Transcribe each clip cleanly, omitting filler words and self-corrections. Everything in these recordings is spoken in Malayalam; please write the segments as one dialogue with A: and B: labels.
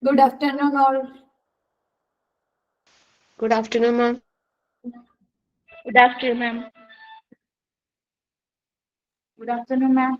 A: Good afternoon, all.
B: Good afternoon, ma'am.
C: Good afternoon, ma'am.
A: Good afternoon, ma'am.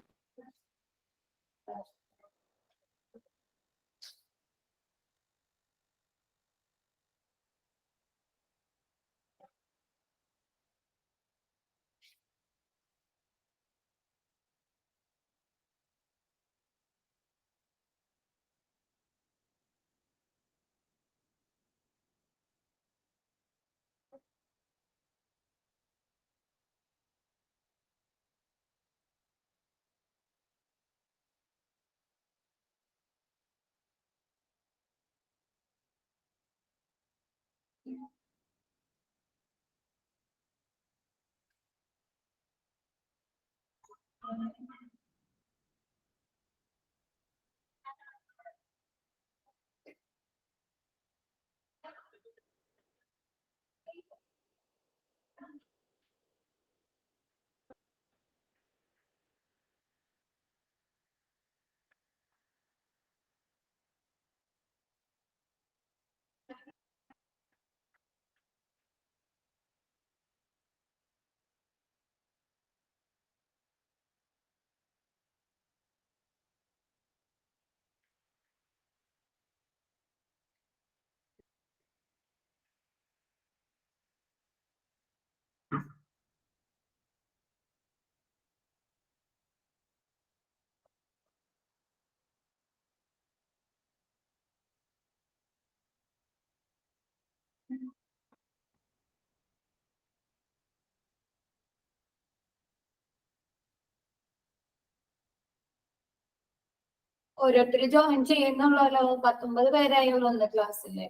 A: ഓരോരുത്തർ ജോയിൻ ചെയ്യുന്നുള്ളല്ലോ. 19 പേരായുള്ളൂ ഇന്ന് ക്ലാസ്സില്.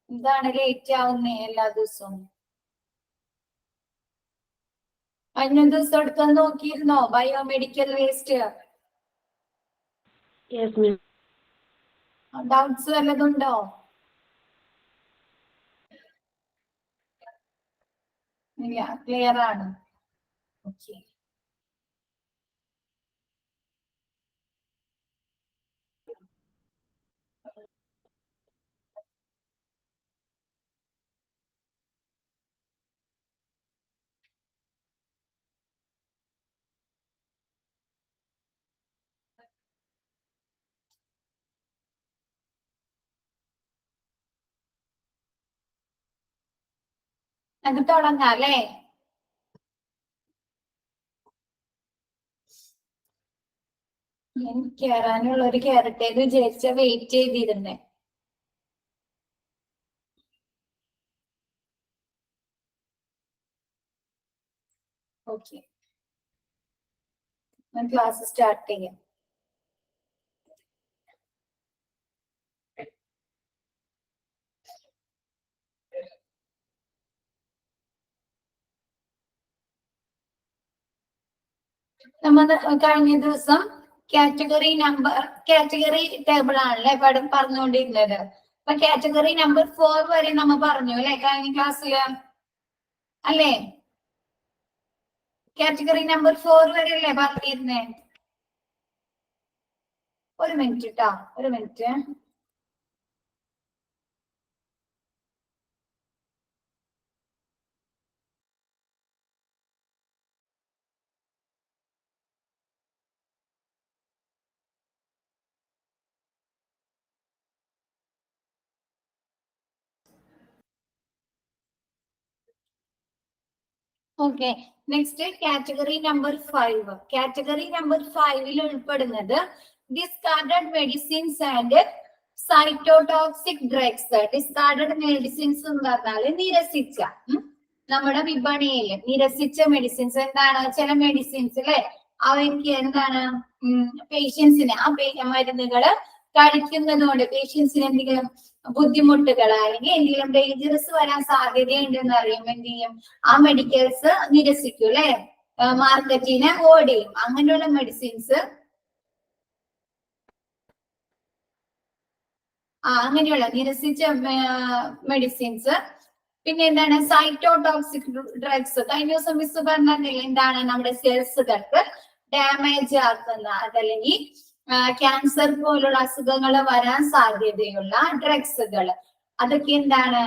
A: എന്താണ് ലേറ്റ് ആവുന്നേ എല്ലാ ദിവസവും? കഴിഞ്ഞ ദിവസം എടുക്കാൻ നോക്കിയിരുന്നോ biomedical waste?
B: Yes, ma'am.
A: Doubts വല്ലതുണ്ടോ? ഇല്ല, ക്ലിയർ ആണ്. ഓക്കെ. അത് തുടങ്ങാം അല്ലേ? ഞാൻ കേറാനുള്ളൊരു കേറട്ടെ എന്ന് വിചാരിച്ച വെയിറ്റ് ചെയ്തിരുന്നേ. ഓക്കെ, ഞാൻ ക്ലാസ് സ്റ്റാർട്ട് ചെയ്യാം. നമ്മൾ കഴിഞ്ഞ ദിവസം കാറ്റഗറി ടേബിൾ ആണല്ലേ പറഞ്ഞുകൊണ്ടിരുന്നത്. അപ്പൊ കാറ്റഗറി നമ്പർ 4 വരെ നമ്മൾ പറഞ്ഞു അല്ലെ കഴിഞ്ഞ ക്ലാസ്സില്, അല്ലേ? കാറ്റഗറി നമ്പർ 4 വരെ അല്ലേ പറഞ്ഞിരുന്നേ? ഒരു മിനിറ്റ് കേട്ടോ, ഒരു minute. Okay, next category number 5. Category number 5 ഉൾപ്പെടുന്നത് discarded medicines and cytotoxic drugs. Discarded medicines എന്ന് പറഞ്ഞാല് നിരസിച്ച, നമ്മുടെ വിപണിയിൽ നിരസിച്ച മെഡിസിൻസ്. എന്താണ്? ചില മെഡിസിൻസ് അല്ലെ, അവർക്ക് എന്താണ് പേഷ്യൻസിന് ആ മരുന്നുകള് കഴിക്കുന്നത് കൊണ്ട് പേഷ്യൻസിന് എന്തെങ്കിലും ബുദ്ധിമുട്ടുകൾ അല്ലെങ്കിൽ എന്തെങ്കിലും ഡേഞ്ചറസ് വരാൻ സാധ്യതയുണ്ടെന്ന് അറിയുമ്പോൾ എന്ത് ചെയ്യും? ആ മെഡിക്കൽസ് നിരസിക്കും അല്ലെ, മാർക്കറ്റിനെ അവോയ്ഡ് ചെയ്യും. അങ്ങനെയുള്ള മെഡിസിൻസ്, അങ്ങനെയുള്ള നിരസിച്ച മെഡിസിൻസ്. പിന്നെ എന്താണ്? Cytotoxic drugs. കഴിഞ്ഞ ദിവസം മിസ് പറഞ്ഞില്ല, എന്താണ്? നമ്മുടെ സെൽസുകൾക്ക് ഡാമേജ് ആക്കുന്ന, അതല്ലെങ്കിൽ ക്യാൻസർ പോലുള്ള അസുഖങ്ങൾ വരാൻ സാധ്യതയുള്ള ഡ്രഗ്സുകൾ. അതൊക്കെ എന്താണ്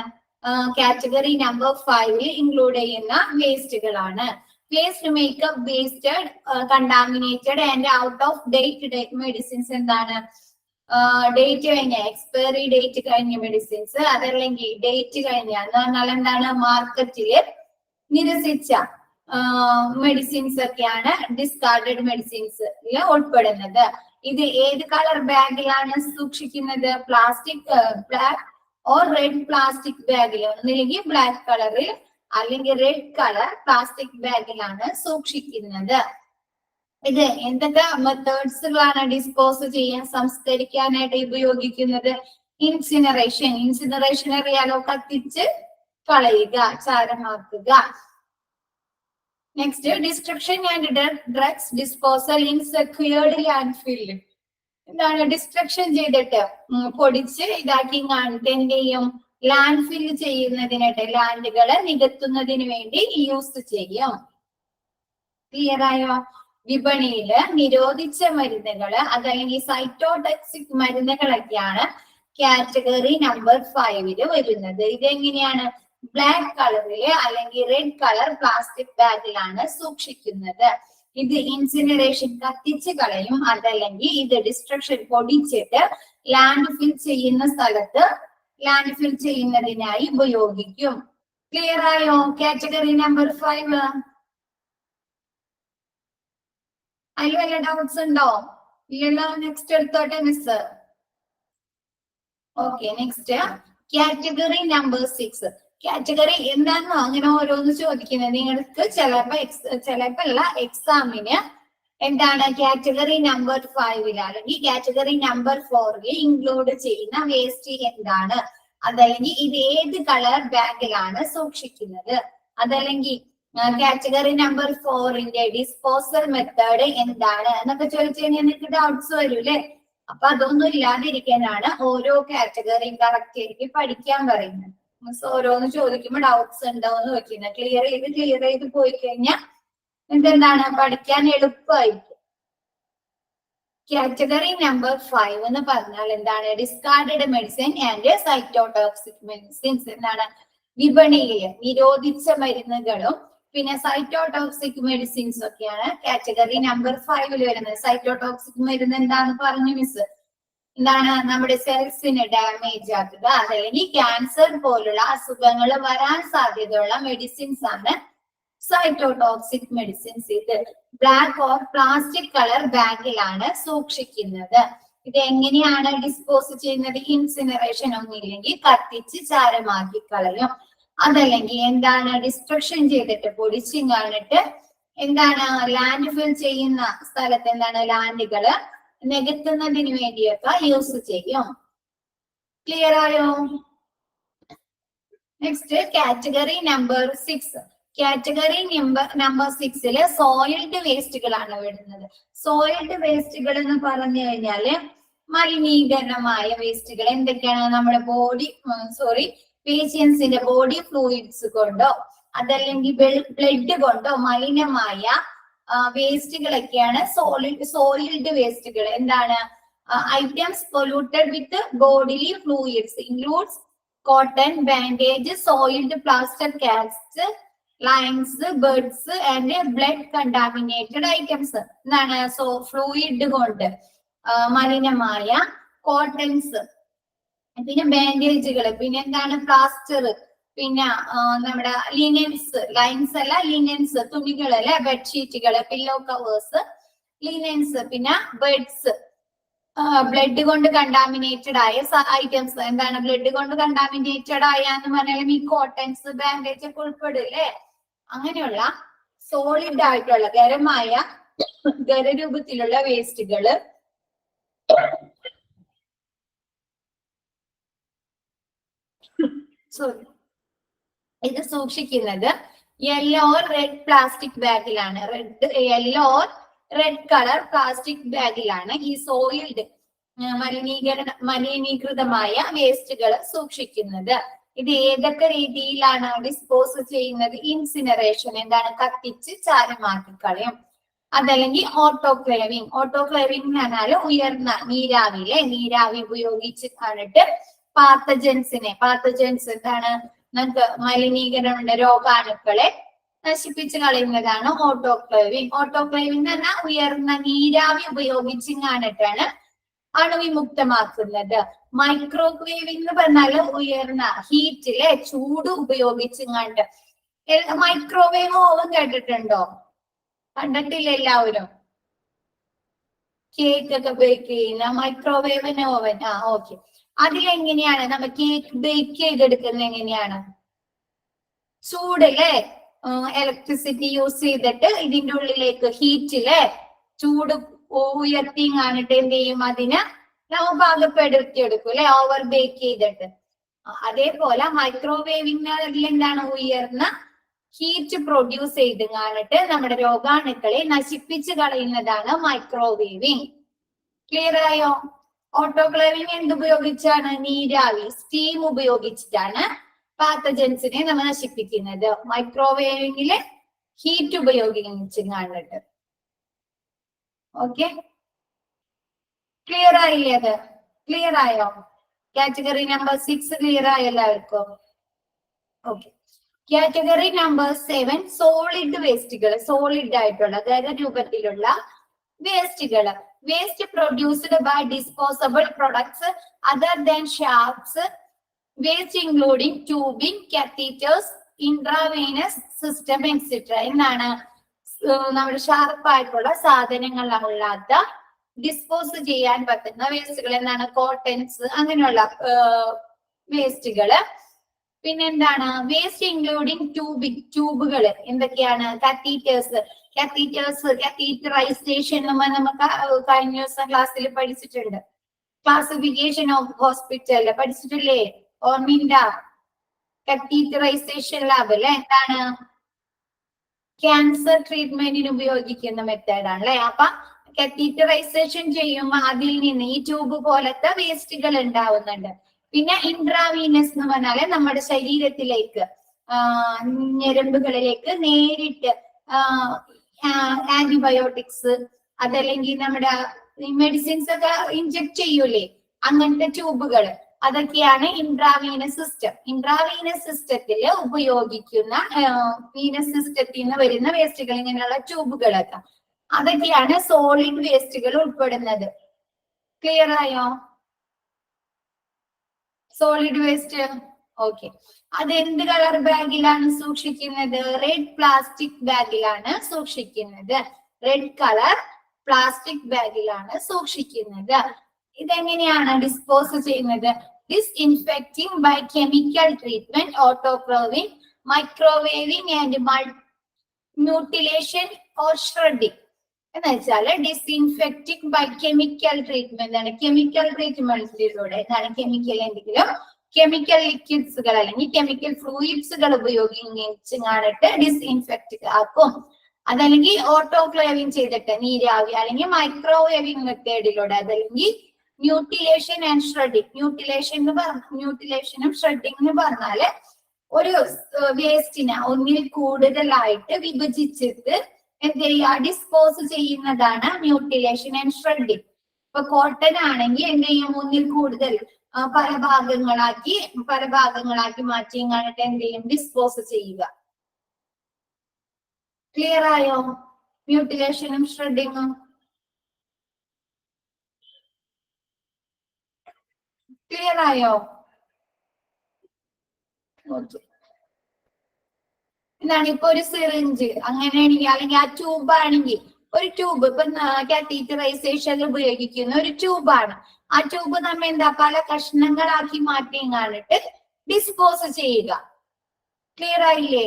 A: കാറ്റഗറി നമ്പർ 5 ഇൻക്ലൂഡ് ചെയ്യുന്ന വേസ്റ്റുകളാണ്. Waste makeup wasted contaminated and out of date medicines എന്താണ് ഡേറ്റ് കഴിഞ്ഞ എക്സ്പയറി ഡേറ്റ് കഴിഞ്ഞ മെഡിസിൻസ്, അതല്ലെങ്കിൽ ഡേറ്റ് കഴിഞ്ഞ എന്ന് പറഞ്ഞാൽ എന്താണ് മാർക്കറ്റില് നിരസിച്ച മെഡിസിൻസ് ഒക്കെയാണ് ഡിസ്കാർഡഡ് മെഡിസിൻസ് ഉൾപ്പെടുന്നത്. ഇത് ഏത് കളർ ബാഗിലാണ് സൂക്ഷിക്കുന്നത്? Plastic black or red plastic ബാഗിൽ, ഒന്നില്ലെങ്കിൽ ബ്ലാക്ക് കളറിൽ അല്ലെങ്കിൽ റെഡ് കളർ പ്ലാസ്റ്റിക് ബാഗിലാണ് സൂക്ഷിക്കുന്നത്. ഇത് എന്തൊക്കെ മെത്തേഡ്സുകളാണ് ഡിസ്പോസ് ചെയ്യാൻ സംസ്കരിക്കാനായിട്ട് ഉപയോഗിക്കുന്നത്? ഇൻസിനറേഷൻ. ഇൻസിനറേഷൻ അറിയാലോ, കത്തിച്ച് കളയുക, ചാരമാക്കുക. Next destruction and drugs disposal in secured landfill. എന്താണ് ഡിസ്ട്രക്ഷൻ ചെയ്തിട്ട് പൊടിച്ച് ഇതാക്കി കാണിട്ട് എന്ത് ചെയ്യും? ലാൻഡ് ഫില്ല് ചെയ്യുന്നതിനായിട്ട് ലാൻഡുകളെ നികത്തുന്നതിന് വേണ്ടി യൂസ് ചെയ്യും. ക്ലിയർ ആയോ? വിപണിയില് നിരോധിച്ച മരുന്നുകള് അതല്ലെങ്കിൽ സൈറ്റോടോക്സിക് മരുന്നുകളൊക്കെയാണ് കാറ്റഗറി നമ്പർ 5 വരുന്നത്. ഇതെങ്ങനെയാണ്? ബ്ലാക്ക് കളറില് അല്ലെങ്കിൽ റെഡ് കളർ പ്ലാസ്റ്റിക് ബാഗിലാണ് സൂക്ഷിക്കുന്നത്. ഇത് ഇൻസിനറേഷൻ കത്തിച്ച് കളയും, അതല്ലെങ്കിൽ ഇത് ഡിസ്ട്രക്ഷൻ പൊടിച്ചിട്ട് ലാൻഡ് ഫിൽ ചെയ്യുന്ന സ്ഥലത്ത് ലാൻഡ് ഫിൽ ചെയ്യുന്നതിനായി ഉപയോഗിക്കും. ക്ലിയർ ആയോ? Category number 5. അതിൽ വല്ല ഡൗട്ട്സ് ഉണ്ടോ? ഇല്ലല്ലോ. നെക്സ്റ്റ് എടുത്തോട്ടെ miss. Okay, next category number 6. Category എന്താണോ അങ്ങനെ ഓരോന്ന് ചോദിക്കുന്നത് നിങ്ങൾക്ക് ചിലപ്പോ എക്സാമിന് എന്താണ് കാറ്റഗറി നമ്പർ 5 അല്ലെങ്കിൽ കാറ്റഗറി നമ്പർ 4 ഇൻക്ലൂഡ് ചെയ്യുന്ന വേസ്റ്റ് എന്താണ്, അതല്ലെങ്കിൽ ഇത് ഏത് കളർ ബാഗിലാണ് സൂക്ഷിക്കുന്നത്, അതല്ലെങ്കിൽ കാറ്റഗറി നമ്പർ 4 ഡിസ്പോസൽ മെത്തേഡ് എന്താണ് എന്നൊക്കെ ചോദിച്ചു കഴിഞ്ഞാൽ നിങ്ങൾക്ക് ഡൗട്ട്സ് വരൂല്ലേ. അപ്പൊ അതൊന്നും ഇല്ലാതിരിക്കാനാണ് ഓരോ കാറ്റഗറിയും കറക്റ്റ് എനിക്ക് പഠിക്കാൻ പറയുന്നത്. മിസ് ഓരോന്ന് ചോദിക്കുമ്പോൾ ഡൗട്ട്സ് ഉണ്ടോ എന്ന് നോക്കുന്നത്. ക്ലിയർ ചെയ്ത് പോയി കഴിഞ്ഞാൽ എന്താണ് പഠിക്കാൻ എളുപ്പമായിരിക്കും. കാറ്റഗറി നമ്പർ 5 എന്ന് പറഞ്ഞാൽ എന്താണ്? Discarded medicine and cytotoxic medicines. എന്താണ്? വിപണിയിൽ നിരോധിച്ച മരുന്നുകളും പിന്നെ സൈറ്റോടോക്സിക് മെഡിസിൻസ് ഒക്കെയാണ് കാറ്റഗറി നമ്പർ 5 വരുന്നത്. സൈറ്റോടോക്സിക് മരുന്ന് എന്താന്ന് പറഞ്ഞു മിസ്? എന്താണ്? നമ്മുടെ സെൽസിന് ഡാമേജ് ആക്കുക, അതല്ലെങ്കിൽ ക്യാൻസർ പോലുള്ള അസുഖങ്ങൾ വരാൻ സാധ്യതയുള്ള മെഡിസിൻസ് ആണ് സൈറ്റോടോക്സിക് മെഡിസിൻസ്. ഇത് ബ്ലാക്ക് ഓർ പ്ലാസ്റ്റിക് കളർ ബാഗിലാണ് സൂക്ഷിക്കുന്നത്. ഇത് എങ്ങനെയാണ് ഡിസ്പോസ് ചെയ്യുന്നത്? ഇൻസിനറേഷൻ ഒന്നില്ലെങ്കിൽ കത്തിച്ച് ചാരമാക്കി കളയും, അതല്ലെങ്കിൽ എന്താണ് ഡിസ്ട്രക്ഷൻ ചെയ്തിട്ട് പൊടിച്ചും കാണിട്ട് എന്താണ് ലാൻഡ് ഫിൽ ചെയ്യുന്ന സ്ഥലത്ത് എന്താണ് ലാൻഡുകള് നികത്തുന്നതിന് വേണ്ടിയൊക്കെ യൂസ് ചെയ്യും. ക്ലിയർ ആയോ? Next category number 6. Category number 6 soiled വേസ്റ്റുകളാണ് വരുന്നത്. സോയിൽഡ് വേസ്റ്റുകൾ എന്ന് പറഞ്ഞു കഴിഞ്ഞാല് മലിനീകരണമായ വേസ്റ്റുകൾ. എന്തൊക്കെയാണ്? നമ്മുടെ പേഷ്യൻസിന്റെ ബോഡി ഫ്ലൂയിഡ്സ് കൊണ്ടോ അതല്ലെങ്കിൽ ബ്ലഡ് കൊണ്ടോ മലിനമായ വേസ്റ്റുകളൊക്കെയാണ് സോയിൽഡ് വേസ്റ്റുകൾ. എന്താണ്? Items polluted with bodily fluids includes cotton, bandage, soiled plaster cast, linens, beds and blood contaminated items. എന്താണ്? ഫ്ലൂയിഡ് കൊണ്ട് മലിനമായ കോട്ടൺസ്, പിന്നെ ബാൻഡേജുകൾ, പിന്നെ എന്താണ് പ്ലാസ്റ്റർ, പിന്നെ നമ്മുടെ ലിനൻസ്, ലൈൻസ് അല്ല ലിനൻസ് തുണികൾ അല്ലെ, ബെഡ്ഷീറ്റുകള്, പില്ലോ കവേഴ്സ്, ലിനൻസ്, പിന്നെ ബെഡ്സ്, ബ്ലഡ് കൊണ്ട് കണ്ടാമിനേറ്റഡ് ആയ ഐറ്റംസ്. എന്താണ് ബ്ലഡ് കൊണ്ട് കണ്ടാമിനേറ്റഡ് ആയ എന്ന് പറഞ്ഞാലും ഈ കോട്ടൺസ്, ബാൻഡേജ് ഒക്കെ ഉൾപ്പെടില്ലേ. അങ്ങനെയുള്ള സോളിഡ് ആയിട്ടുള്ള ഖരരൂപത്തിലുള്ള വേസ്റ്റുകള് ഇത് സൂക്ഷിക്കുന്നത് യെല്ലോ റെഡ് പ്ലാസ്റ്റിക് ബാഗിലാണ്. യെല്ലോ റെഡ് കളർ പ്ലാസ്റ്റിക് ബാഗിലാണ് ഈ സോയിൽഡ് മലിനീകൃതമായ വേസ്റ്റുകൾ സൂക്ഷിക്കുന്നത്. ഇത് ഏതൊക്കെ രീതിയിലാണ് ഡിസ്പോസ് ചെയ്യുന്നത്? ഇൻസിനറേഷൻ, എന്താണ് കത്തിച്ച് ചാരമാക്കി കളയും, അതല്ലെങ്കിൽ ഓട്ടോക്ലേവിംഗ്. ഓട്ടോക്ലേവിംഗ് എന്ന് പറഞ്ഞാൽ ഉയർന്ന നീരാവി ഉപയോഗിച്ച് കണ്ടിട്ട് പാത്തജൻസ് എന്താണ് നമുക്ക് മലിനീകരണ രോഗാണുക്കളെ നശിപ്പിച്ച് കളയുന്നതാണ് ഓട്ടോക്ലേവിംഗ്. ഓട്ടോക്ലേവിംഗ് എന്ന് പറഞ്ഞാൽ ഉയർന്ന നീരാവി ഉപയോഗിച്ച് കാണിട്ടാണ് അണുവിമുക്തമാക്കുന്നത്. മൈക്രോവേവിംഗ് എന്ന് പറഞ്ഞാല് ഉയർന്ന ഹീറ്റിലെ ചൂട് ഉപയോഗിച്ച് കണ്ട്. മൈക്രോവേവ് ഓവൻ കേട്ടിട്ടുണ്ടോ? കണ്ടിട്ടില്ല എല്ലാവരും? കേക്ക് ഒക്കെ ബേക്ക് ചെയ്യുന്ന മൈക്രോവേവ് ഓവൻ. ഓക്കെ. അതിലെങ്ങനെയാണ് നമ്മൾ കേക്ക് ബേക്ക് ചെയ്തെടുക്കുന്നത്? എങ്ങനെയാണ്? ചൂടല്ലേ, ഇലക്ട്രിസിറ്റി യൂസ് ചെയ്തിട്ട് ഇതിന്റെ ഉള്ളിലേക്ക് ഹീറ്റിലെ ചൂട് ഉയർത്തി കാണിട്ട് എന്ത് ചെയ്യും? അതിന് നമ്മൾ പാകപ്പെടുത്തിയെടുക്കും അല്ലെ, ഓവർ ബേക്ക് ചെയ്തിട്ട്. അതേപോലെ മൈക്രോവേവിംഗ് എന്താണ്? ഉയർന്ന ഹീറ്റ് പ്രൊഡ്യൂസ് ചെയ്ത് കാണിട്ട് നമ്മുടെ രോഗാണുക്കളെ നശിപ്പിച്ച് കളയുന്നതാണ് മൈക്രോവേവിംഗ്. ക്ലിയർ ആയോ? ഓട്ടോക്ലേവിംഗ് എന്തുപയോഗിച്ചാണ്? നീരാവി, സ്റ്റീം ഉപയോഗിച്ചിട്ടാണ് പാത്തജൻസിനെ നമ്മൾ നശിപ്പിക്കുന്നത്. മൈക്രോവേവിംഗില് ഹീറ്റ് ഉപയോഗിച്ച് കണ്ടിട്ട്. ഓക്കെ, ക്ലിയർ ആയില്ലേ? അത് ക്ലിയർ ആയോ? കാറ്റഗറി നമ്പർ 6 ക്ലിയർ ആയോ എല്ലാവർക്കും? ഓക്കെ. കാറ്റഗറി നമ്പർ 7 സോളിഡ് വേസ്റ്റുകൾ. സോളിഡ് ആയിട്ടുള്ള അതായത് രൂപത്തിലുള്ള വേസ്റ്റുകൾ. Waste produced by disposable products other than sharps. Waste including tubing, catheters, intravenous system etcetera. എന്നാണ് നമ്മുടെ ഷാർപ്പായിട്ടുള്ള സാധനങ്ങളല്ലാത്ത ഡിസ്പോസ് ചെയ്യാൻ പറ്റുന്ന വേസ്റ്റുകൾ. എന്താണ്? കോട്ടൺസ്, അങ്ങനെയുള്ള വേസ്റ്റുകള്. പിന്നെന്താണ്? വേസ്റ്റ് ഇൻക്ലൂഡിംഗ് ട്യൂബുകൾ. എന്തൊക്കെയാണ്? കാത്തീറ്ററൈസേഷൻ നമുക്ക് കഴിഞ്ഞ ദിവസം ക്ലാസ്സിൽ പഠിച്ചിട്ടുണ്ട്. ക്ലാസിഫിക്കേഷൻ ഓഫ് ഹോസ്പിറ്റൽ പഠിച്ചിട്ടില്ലേ? ഓർമ്മയുണ്ടോ? കാത്തീറ്ററൈസേഷൻ ലാബ് അല്ലെ. എന്താണ്? ക്യാൻസർ ട്രീറ്റ്മെന്റിന് ഉപയോഗിക്കുന്ന മെത്തേഡാണ് അല്ലെ. അപ്പൊ കാത്തീറ്ററൈസേഷൻ ചെയ്യുമ്പോൾ അതിൽ നിന്ന് ഈ ട്യൂബ് പോലത്തെ വേസ്റ്റുകൾ ഉണ്ടാവുന്നുണ്ട്. പിന്നെ ഇൻട്രാവീനസ് എന്ന് പറഞ്ഞാല് നമ്മുടെ ശരീരത്തിലേക്ക് ഞരമ്പുകളിലേക്ക് നേരിട്ട് ആന്റിബയോട്ടിക്സ് അതല്ലെങ്കിൽ നമ്മുടെ മെഡിസിൻസ് ഒക്കെ ഇൻജെക്ട് ചെയ്യൂലേ, അങ്ങനത്തെ ട്യൂബുകൾ, അതൊക്കെയാണ് ഇൻട്രാവീനസ് സിസ്റ്റം. ഇൻട്രാവീനസ് സിസ്റ്റത്തിൽ ഉപയോഗിക്കുന്ന വീനസ് സിസ്റ്റത്തിൽ നിന്ന് വരുന്ന വേസ്റ്റുകൾ, ഇങ്ങനെയുള്ള ട്യൂബുകളൊക്കെ, അതൊക്കെയാണ് സോളിഡ് വേസ്റ്റുകൾ ഉൾപ്പെടുന്നത്. ക്ലിയർ ആയോ? Solid waste. ഓക്കെ. അത് എന്ത് കളർ ബാഗിലാണ് സൂക്ഷിക്കുന്നത്? റെഡ് പ്ലാസ്റ്റിക് ബാഗിലാണ് സൂക്ഷിക്കുന്നത്. റെഡ് കളർ പ്ലാസ്റ്റിക് ബാഗിലാണ് സൂക്ഷിക്കുന്നത്. ഇതെങ്ങനെയാണ് ഡിസ്പോസ് ചെയ്യുന്നത്? Disinfecting by chemical treatment, autoclaving, microwaving and mutilation or shredding. എന്ന് വെച്ചാല് ഡിസ്ഇൻഫെക്റ്റിംഗ് ബൈ കെമിക്കൽ ട്രീറ്റ്മെന്റ് ആണ്. കെമിക്കൽ ട്രീറ്റ്മെന്റിലൂടെ എന്താണ്? കെമിക്കൽ ലിക്വിഡ്സുകൾ അല്ലെങ്കിൽ കെമിക്കൽ ഫ്ലൂയിഡ്സുകൾ ഉപയോഗിച്ച് കാണിട്ട് ഡിസ്ഇൻഫെക്റ്റ് ആക്കും. അതല്ലെങ്കിൽ ഓട്ടോക്ലേവിംഗ് ചെയ്തിട്ട് നീരാവി, അല്ലെങ്കിൽ മൈക്രോവേവിംഗ് മെത്തേഡിലൂടെ, അതല്ലെങ്കിൽ മ്യൂട്ടിലേഷൻ ആൻഡ് ഷ്രെഡിംഗ്. മ്യൂട്ടിലേഷനും ഷ്രെഡിംഗ് എന്ന് പറഞ്ഞാല് ഒരു വേസ്റ്റിനെ ഒന്നിൽ കൂടുതലായിട്ട് വിഭജിച്ചിട്ട് എന്ത് ചെയ്യുക? ഡിസ്പോസ് ചെയ്യുന്നതാണ് മ്യൂട്ടിലേഷൻ ആൻഡ് ഷ്രെഡിംഗ്. ഇപ്പൊ കോട്ടൺ ആണെങ്കിൽ എന്ത് ചെയ്യും? ഒന്നിൽ കൂടുതൽ പല ഭാഗങ്ങളാക്കി മാറ്റി കണ്ടിട്ട് എന്ത് ചെയ്യും? ഡിസ്പോസ് ചെയ്യുക. ക്ലിയർ ആയോ? മ്യൂട്ടിലേഷനും ഷ്രെഡിങ്ങും ക്ലിയർ ആയോ? ഓക്കെ. എന്താണ്? ഇപ്പൊ ഒരു സിറിഞ്ച് അങ്ങനെയാണെങ്കിൽ, അല്ലെങ്കിൽ ആ ട്യൂബ് ആണെങ്കിൽ, ഒരു ട്യൂബ് ഇപ്പൊ കാത്തീറ്ററൈസേഷനിൽ ഉപയോഗിക്കുന്ന ഒരു ട്യൂബാണ്. ആ ട്യൂബ് നമ്മ എന്താ? പല കഷ്ണങ്ങളാക്കി മാറ്റി കാണിട്ട് ഡിസ്പോസ് ചെയ്യുക. ക്ലിയർ ആയില്ലേ?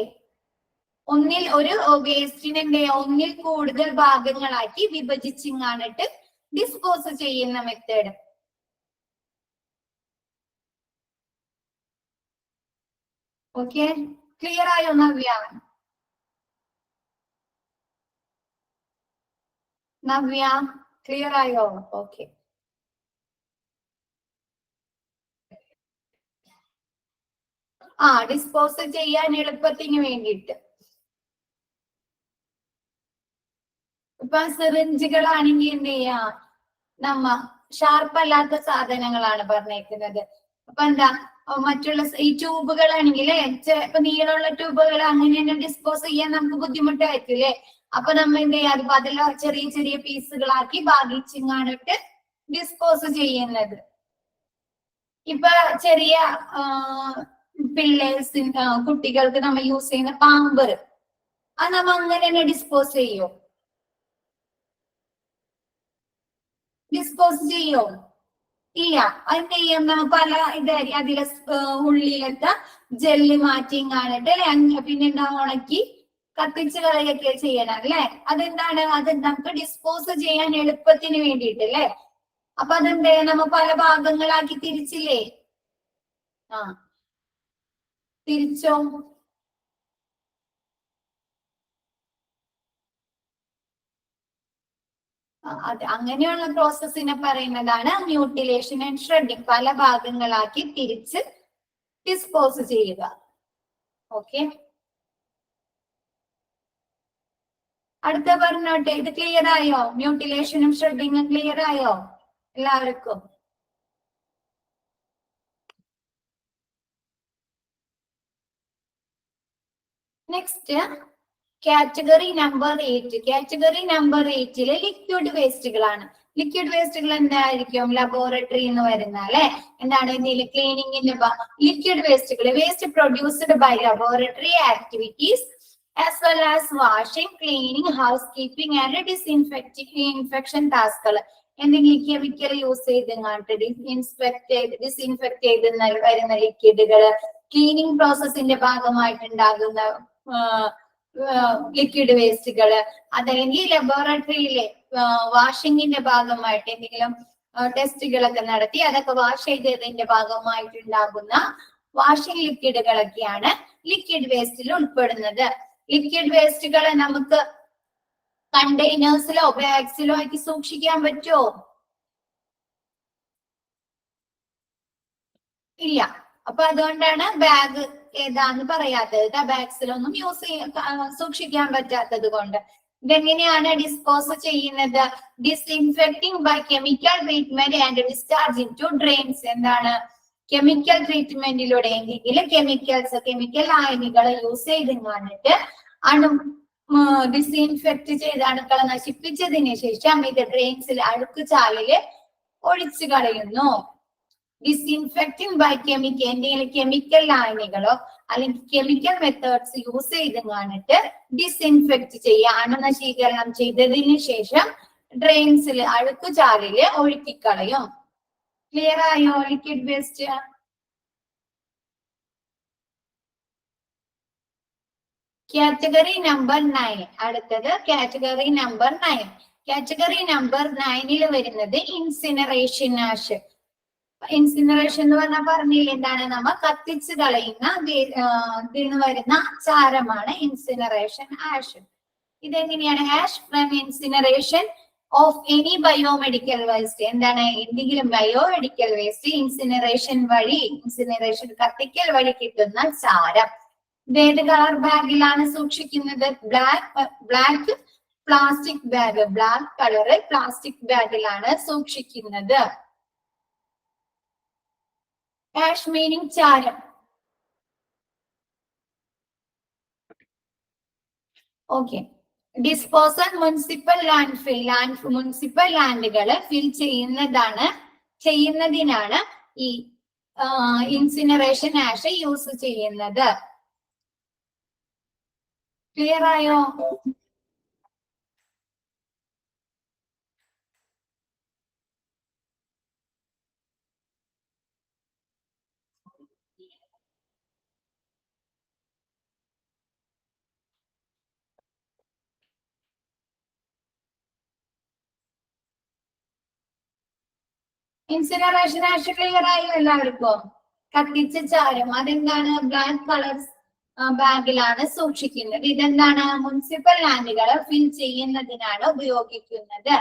A: ഒരു വേസ്റ്റിനെ ഒന്നിൽ കൂടുതൽ ഭാഗങ്ങളാക്കി വിഭജിച്ച് കാണിട്ട് ഡിസ്പോസ് ചെയ്യുന്ന മെത്തേഡ്. ഓക്കെ, ക്ലിയർ ആയോ നവ്യ? ക്ലിയർ ആയോ? ഓക്കെ. ഡിസ്പോസ് ചെയ്യാൻ എളുപ്പത്തിന് വേണ്ടിയിട്ട് ഇപ്പൊ സിറിഞ്ചുകളാണെങ്കിൽ എന്ത് ചെയ്യാ, നമ്മ ഷാർപ്പ് അല്ലാത്ത സാധനങ്ങളാണ് പറഞ്ഞേക്കുന്നത്. അപ്പൊ എന്താ, മറ്റുള്ള ഈ ട്യൂബുകളാണെങ്കിൽ ഇപ്പൊ നീളമുള്ള ട്യൂബുകൾ അങ്ങനെ തന്നെ ഡിസ്പോസ് ചെയ്യാൻ നമുക്ക് ബുദ്ധിമുട്ടായിരിക്കില്ലേ. അപ്പൊ നമ്മ എന്ത് ചെയ്യാ, അതിപ്പോ അതെല്ലാം ചെറിയ ചെറിയ പീസുകളാക്കി ഭാഗിച്ചിങ്ങാണിട്ട് ഡിസ്പോസ് ചെയ്യുന്നത്. ഇപ്പൊ ചെറിയ പിള്ളേഴ്സിന് കുട്ടികൾക്ക് നമ്മൾ യൂസ് ചെയ്യുന്ന പാമ്പർ, അത് നമ്മ അങ്ങനെ തന്നെ ഡിസ്പോസ് ചെയ്യോ? ഡിസ്പോസ് ചെയ്യോ? ഇല്ല. അതിന്റെ ചെയ്യാം, നമ്മ പല ഇതായിരിക്കും അതിലെ ഉള്ളിലത്തെ ജെല്ല് മാറ്റിങ്ങാണിട്ട് അല്ലെ, പിന്നെന്താ ഉണക്കി കത്തിച്ച് കളയൊക്കെ ചെയ്യണം അല്ലെ. അതെന്താണ്, അത് നമുക്ക് ഡിസ്പോസ് ചെയ്യാൻ എളുപ്പത്തിന് വേണ്ടിയിട്ട് അല്ലെ. അപ്പൊ അതെന്താ, നമ്മ പല ഭാഗങ്ങളാക്കി തിരിച്ചില്ലേ? തിരിച്ചോ? അതെ, അങ്ങനെയുള്ള പ്രോസസ്സിനെ പറയുന്നതാണ് മ്യൂട്ടിലേഷൻ ആൻഡ് ഷ്രെഡിങ്. പല ഭാഗങ്ങളാക്കി തിരിച്ച് ഡിസ്പോസ് ചെയ്യുക. ഓക്കെ, അടുത്ത പറഞ്ഞോട്ടെ. ഇത് ക്ലിയർ ആയോ? മ്യൂട്ടിലേഷനും ഷ്രെഡിങ്ങും ക്ലിയർ ആയോ എല്ലാവർക്കും? Next category number 8. Category number 8 liquid വേസ്റ്റുകളാണ്. ലിക്വിഡ് വേസ്റ്റുകൾ എന്തായിരിക്കും? ലബോറട്ടറി എന്ന് വരുന്ന അല്ലെ, എന്താണ് ക്ലീനിങ്ങിന്റെ ലിക്വിഡ് വേസ്റ്റുകൾ, waste produced by laboratory activities as well as washing, cleaning, housekeeping and disinfection taskകൾ. എന്തെങ്കിലും കെമിക്കൽ യൂസ് ചെയ്ത് ഡിസ്ഇൻഫെക്ട് ചെയ്ത് വരുന്ന ലിക്വിഡുകൾ, ക്ലീനിങ് പ്രോസസ്സിന്റെ ഭാഗമായിട്ടുണ്ടാകുന്ന ലിക്വിഡ് വേസ്റ്റുകൾ, അതല്ലെങ്കിൽ ലബോറട്ടറിയിലെ വാഷിങ്ങിന്റെ ഭാഗമായിട്ട് എന്തെങ്കിലും ടെസ്റ്റുകളൊക്കെ നടത്തി അതൊക്കെ വാഷ് ചെയ്തതിന്റെ ഭാഗമായിട്ടുണ്ടാകുന്ന വാഷിംഗ് ലിക്വിഡുകളൊക്കെയാണ് ലിക്വിഡ് വേസ്റ്റിൽ ഉൾപ്പെടുന്നത്. ലിക്വിഡ് വേസ്റ്റുകളെ നമുക്ക് കണ്ടെയ്നേഴ്സിലോ ബാഗ്സിലോ ആക്കി സൂക്ഷിക്കാൻ പറ്റുമോ? ഇല്ല. അപ്പൊ അതുകൊണ്ടാണ് ബാഗ് ഏതാന്ന് പറയാത്തത്. ബാഗ്സിലൊന്നും സൂക്ഷിക്കാൻ പറ്റാത്തത് കൊണ്ട്. ഇതെങ്ങനെയാണ് ഡിസ്പോസ് ചെയ്യുന്നത്? Disinfecting by chemical treatment and discharging to drains. എന്താണ്? കെമിക്കൽ ട്രീറ്റ്മെന്റിലൂടെ എന്തെങ്കിലും കെമിക്കൽ ലായനികളെ യൂസ് ചെയ്തിട്ട് ഡിസ്ഇൻഫെക്ട് ചെയ്ത് അണുക്കളെ നശിപ്പിച്ചതിന് ശേഷം ഇത് ഡ്രെയിൻസിൽ അഴുക്ക് ചാലില് ഒഴിച്ചു കളയുന്നു. ഡിസ്ഇൻഫെക്ടിങ് ബൈ എന്തെങ്കിലും കെമിക്കൽ ലായനികളോ അല്ലെങ്കിൽ കെമിക്കൽ മെത്തേഡ്സ് യൂസ് ചെയ്ത് ഡിസ്ഇൻഫെക്ട് ചെയ്യുക, അണുനശീകരണം ചെയ്തതിന് ശേഷം ഡ്രെയിൻസിൽ അഴുക്ക് ചാലില് ഒഴുക്കിക്കളയും. ക്ലിയർ ആയോ ലിക്വിഡ് വേസ്റ്റ്? Category number 9. അടുത്തത് കാറ്റഗറി നമ്പർ 9. കാറ്റഗറി നമ്പർ 9 വരുന്നത് ഇൻസിനറേഷൻ ആഷ്. ഇൻസിനറേഷൻ എന്ന് പറഞ്ഞാൽ പറഞ്ഞില്ല, എന്താണ്? നമ്മ കത്തിച്ച് കളയുന്ന ഇതിന് വരുന്ന ചാരമാണ് ഇൻസിനറേഷൻ ആഷ്. ഇതെങ്ങനെയാണ്? Ash from incineration of any biomedical waste. എന്താണ്? എന്തെങ്കിലും ബയോമെഡിക്കൽ വേസ്റ്റ് ഇൻസിനറേഷൻ കത്തിക്കൽ വഴി കിട്ടുന്ന ചാരം. ഏത് കളർ ബാഗിലാണ് സൂക്ഷിക്കുന്നത്? Black plastic bag. Black colour plastic ബാഗിലാണ് സൂക്ഷിക്കുന്നത്. ആഷ് മീനിങ് ചാരം. ഓക്കെ. ഡിസ്പോസൽ മുനിസിപ്പൽ മുനിസിപ്പൽ ലാൻഡുകള് ഫിൽ ചെയ്യുന്നതിനാണ് ഈ ഇൻസിനറേഷൻ ആഷ് യൂസ് ചെയ്യുന്നത്. ക്ലിയർ ആയോ? ഇൻസിനറേഷൻ ആഷ് ക്ലിയർ ആയോ എല്ലാവർക്കും? കത്തിച്ച ചാരം അതെന്താണ്? ബ്ലാക്ക് കളർ ബാഗിലാണ് സൂക്ഷിക്കുന്നത്. ഇതെന്താണ്? മുനിസിപ്പൽ ലാൻഡുകള് ഫിൽ ചെയ്യുന്നതിനാണ് ഉപയോഗിക്കുന്നത്.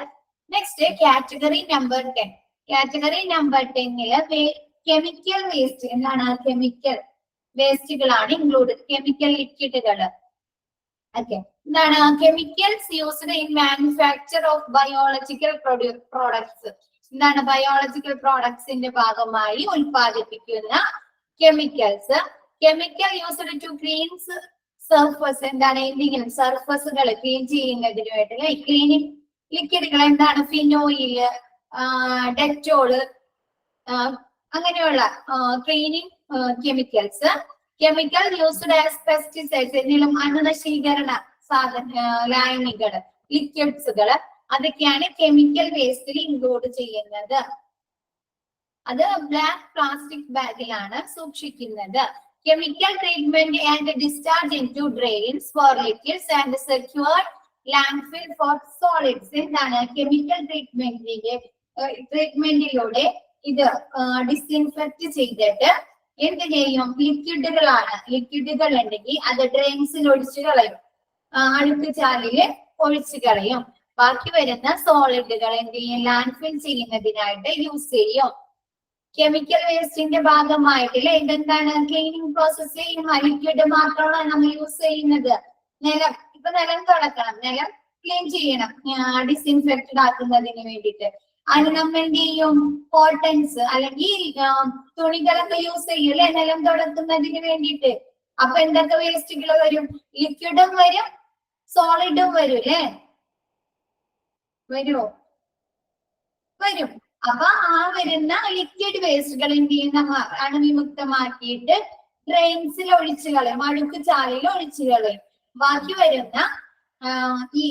A: Next category number 10. Category number 10 chemical waste. എന്താണ്? കെമിക്കൽ വേസ്റ്റുകളാണ് ഇൻക്ലൂഡ്. കെമിക്കൽ ലിക്വിഡുകള് ഓക്കെ, എന്താണ് chemicals used in manufacture of biological products. എന്താണ് ബയോളജിക്കൽ പ്രോഡക്ട്സിന്റെ ഭാഗമായി ഉൽപ്പാദിപ്പിക്കുന്ന chemicals. Chemical used to cleans surface. എന്താണ് എന്തെങ്കിലും സർഫസുകൾ ക്ലീൻ ചെയ്യുന്നതിന് വേണ്ടി ക്ലീനിങ് ലിക്വിഡുകൾ എന്താണ് ഫിനോയില്, ഡെറ്റോള്, അങ്ങനെയുള്ള cleaning chemicals. Chemical used as pesticides. എന്തെങ്കിലും അണുനശീകരണ ലായനികൾ, ലിക്വിഡ്സുകൾ, അതൊക്കെയാണ് കെമിക്കൽ വേസ്റ്റിൽ ഇൻക്ലൂഡ് ചെയ്യുന്നത്. അത് ബ്ലാക്ക് പ്ലാസ്റ്റിക് ബാഗിലാണ് സൂക്ഷിക്കുന്നത്. Chemical treatment and discharge into drains for liquids and secure landfill for solids. എന്താണ് കെമിക്കൽ ട്രീറ്റ്മെന്റിലൂടെ ഇത് ഡിസ്ഇൻഫെക്ട് ചെയ്തിട്ട് എന്ത് ചെയ്യും? ലിക്വിഡുകൾ ഉണ്ടെങ്കിൽ അത് ഡ്രെയിൻസിൽ ഒഴിച്ചു കളയും, അഴുക്ക് ചാലില് ഒഴിച്ചു കളയും. ബാക്കി വരുന്ന സോളിഡുകൾ എന്ത് ചെയ്യും? ലാൻഡ്ഫിൽ ചെയ്യുന്നതിനായിട്ട് യൂസ് ചെയ്യും. കെമിക്കൽ വേസ്റ്റിന്റെ ഭാഗമായിട്ടില്ല ഇതെന്താണ് ക്ലീനിങ് പ്രോസസ് ചെയ്യുന്ന ലിക്വിഡ് മാത്രമാണ് നമ്മൾ യൂസ് ചെയ്യുന്നത്. നിലം തുടക്കണം, നിലം ക്ലീൻ ചെയ്യണം ഡിസ്ഇൻഫെക്റ്റഡ് ആക്കുന്നതിന് വേണ്ടിയിട്ട്. അതിന് നമ്മൾ എന്ത് ചെയ്യും? കോട്ടൺസ് അല്ലെങ്കിൽ തുണികളൊക്കെ യൂസ് ചെയ്യൂല്ലേ നിലം തുടക്കുന്നതിന് വേണ്ടിയിട്ട്. അപ്പൊ എന്തൊക്കെ വേസ്റ്റുകൾ വരും? ലിക്വിഡും വരും, സോളിഡും വരും അല്ലേ? വരുമോ? വരും. അപ്പൊ ആ വരുന്ന ലിക്വിഡ് വേസ്റ്റുകൾ എന്ത് ചെയ്യുന്ന അണുവിമുക്തമാക്കിയിട്ട് ഡ്രെയിൻസിൽ ഒഴിച്ചു കളയും, അഴുക്ക് ചാലിൽ ഒഴിച്ചു കളയും. ബാക്കി വരുന്ന ഈ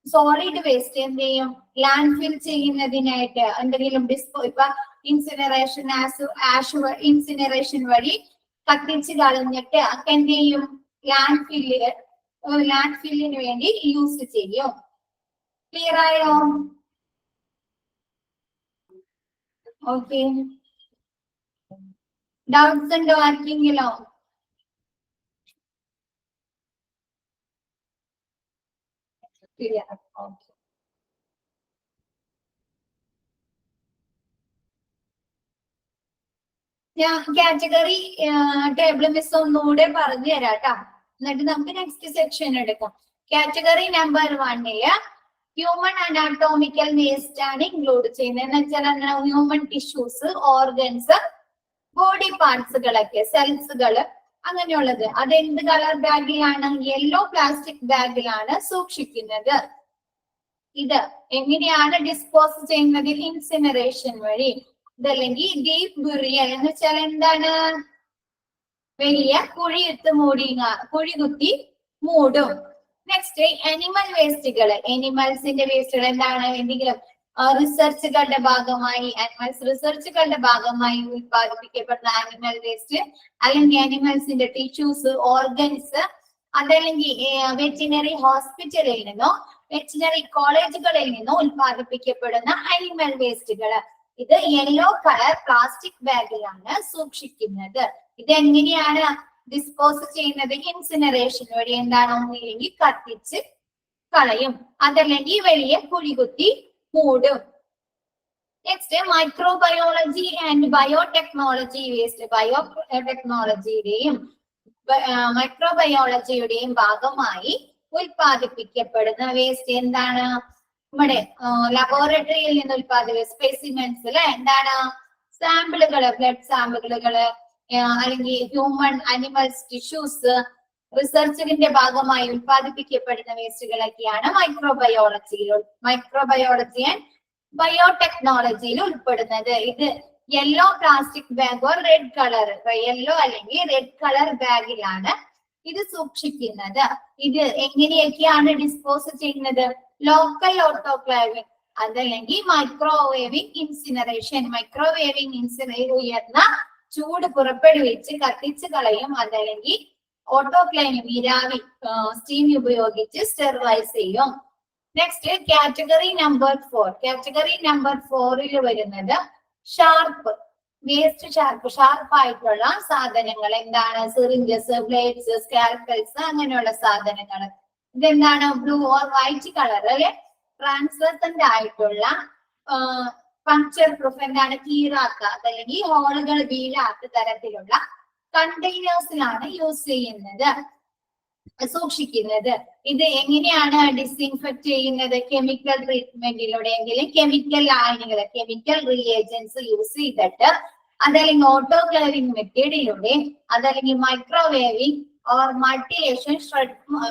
A: സോളിഡ് വേസ്റ്റ് എന്ത് ചെയ്യും? ലാൻഡ്ഫിൽ ചെയ്യുന്നതിനായിട്ട് എന്തെങ്കിലും ഇപ്പൊ ഇൻസിനറേഷൻ വഴി കത്തിച്ച് കളഞ്ഞിട്ട് ഒക്കെ എന്ത് ചെയ്യും? ലാൻഡ്ഫില്ലിന് വേണ്ടി യൂസ് ചെയ്യും. ക്ലിയർ ആയോ? ഓക്കെ, ഡൗട്ട്സ് ഉണ്ടോ ആർക്കെങ്കിലോ? ഞാൻ കാറ്റഗറി ടേബിൾ മിസ് ഒന്നുകൂടെ പറഞ്ഞു തരാം കേട്ടോ. എന്നിട്ട് നമുക്ക് നെക്സ്റ്റ് സെക്ഷൻ എടുക്കാം. കാറ്റഗറി നമ്പർ 1 ഹ്യൂമൻ അനാട്ടോമിക്കൽ വേസ്റ്റ് ആണ് ഇൻക്ലൂഡ് ചെയ്യുന്നത്. എന്ന് വെച്ചാൽ ഹ്യൂമൻ ടിഷ്യൂസ്, ഓർഗൻസ്, ബോഡി പാർട്സുകളൊക്കെ, സെൽസുകള്, അങ്ങനെയുള്ളത്. അത് എന്ത് കളർ ബാഗിലാണ്? യെല്ലോ പ്ലാസ്റ്റിക് ബാഗിലാണ് സൂക്ഷിക്കുന്നത്. ഇത് എങ്ങനെയാണ് ഡിസ്പോസ് ചെയ്യുന്നത്? ഇൻസിനറേഷൻ വഴി. ഇതല്ലെങ്കിൽ ഡീപ് ബുറിയൽ എന്ന് വെച്ചാൽ എന്താണ്? വലിയ കുഴി കുത്തി മൂടും. നെക്സ്റ്റ് അനിമൽ വേസ്റ്റുകൾ. അനിമൽസിന്റെ വേസ്റ്റുകൾ എന്താണ്? എന്തെങ്കിലും റിസർച്ചുകളുടെ ഭാഗമായി റിസർച്ചുകളുടെ ഭാഗമായി ഉത്പാദിപ്പിക്കപ്പെടുന്ന ആനിമൽ വേസ്റ്റ്, അല്ലെങ്കിൽ ആനിമൽസിന്റെ ടിഷ്യൂസ്, ഓർഗൻസ്, അതല്ലെങ്കിൽ വെറ്റിനറി ഹോസ്പിറ്റലിൽ നിന്നോ വെറ്റിനറി കോളേജുകളിൽ നിന്നോ ഉത്പാദിപ്പിക്കപ്പെടുന്ന അനിമൽ വേസ്റ്റുകൾ. ഇത് യെല്ലോ കളർ പ്ലാസ്റ്റിക് ബാഗിലാണ് സൂക്ഷിക്കുന്നത്. ഇത് എങ്ങനെയാണ് ഡിസ്പോസ് ചെയ്യുന്നത്? ഇൻസിനറേഷൻ വഴി. എന്താണ്? ഒന്നില്ലെങ്കിൽ കത്തിച്ച് കളയും, അതല്ലെങ്കിൽ വലിയ കുഴി കുത്തി മൂടും. Next microbiology and biotechnology waste. ബയോടെക്നോളജിയുടെയും മൈക്രോബയോളജിയുടെയും ഭാഗമായി ഉൽപ്പാദിപ്പിക്കപ്പെടുന്ന വേസ്റ്റ് എന്താണ്? നമ്മുടെ ലബോറട്ടറിയിൽ നിന്ന് ഉൽപ്പാദിപ്പിക്കുന്ന സ്പെസിമെൻസ് എന്താണ്? സാമ്പിളുകള്, ബ്ലഡ് സാമ്പിളുകള്, അല്ലെങ്കിൽ ഹ്യൂമൻ അനിമൽസ് ടിഷ്യൂസ്, റിസർച്ചിന്റെ ഭാഗമായി ഉൽപ്പാദിപ്പിക്കപ്പെടുന്ന വേസ്റ്റുകളൊക്കെയാണ് മൈക്രോബയോളജി ആൻഡ് ബയോടെക്നോളജിയിൽ ഉൾപ്പെടുന്നത്. ഇത് yellow plastic bag or red colour, yellow അല്ലെങ്കിൽ റെഡ് കളർ ബാഗിലാണ് ഇത് സൂക്ഷിക്കുന്നത്. ഇത് എങ്ങനെയൊക്കെയാണ് ഡിസ്പോസ് ചെയ്യുന്നത്? ലോക്കൽ ഓട്ടോക്ലേവിംഗ്, അതല്ലെങ്കിൽ മൈക്രോവേവിംഗ് ഇൻസിനറേഷൻ. ഉയർന്ന ചൂട് പുറപ്പെടുവിച്ച് കത്തിച്ച് കളയും, അതല്ലെങ്കിൽ ഓട്ടോക്ലേവിംഗ് നീരാവി സ്റ്റീം ഉപയോഗിച്ച് സ്റ്റെറിലൈസ് ചെയ്യും. Next category number 4. Category number 4 വരുന്നത് ഷാർപ്പ് വേസ്റ്റ്. ഷാർപ്പായിട്ടുള്ള സാധനങ്ങൾ എന്താണ്? സിറിഞ്ചസ്, ബ്ലേഡ്സ്, സ്കാൽപ്പൽസ്, അങ്ങനെയുള്ള സാധനങ്ങൾ. ഇതെന്താണ്? ബ്ലൂ ഓർ വൈറ്റ് കളർ അല്ലെ, ട്രാൻസ്ലസന്റ് ആയിട്ടുള്ള പങ്ക്ചർ പ്രൂഫ്, എന്താണ്? കീറാത്ത അതല്ലെങ്കിൽ ഹോളുകൾ വീഴാത്ത തരത്തിലുള്ള കണ്ടെയ്നേഴ്സിലാണ് യൂസ് ചെയ്യുന്നത്. സൂക്ഷിക്കുന്നത്. ഇത് എങ്ങനെയാണ് ഡിസ്ഇൻഫെക്ട് ചെയ്യുന്നത്? കെമിക്കൽ ട്രീറ്റ്മെന്റിലൂടെ എങ്കിലും കെമിക്കൽ ലായനികൾ, കെമിക്കൽ റിയേജൻസ് യൂസ് ചെയ്തിട്ട്, അതല്ലെങ്കിൽ ഓട്ടോക്ലേവിംഗ് മെത്തേഡിലൂടെ, അതല്ലെങ്കിൽ മൈക്രോവേവിംഗ് ഓർ മൾട്ടിലേഷൻ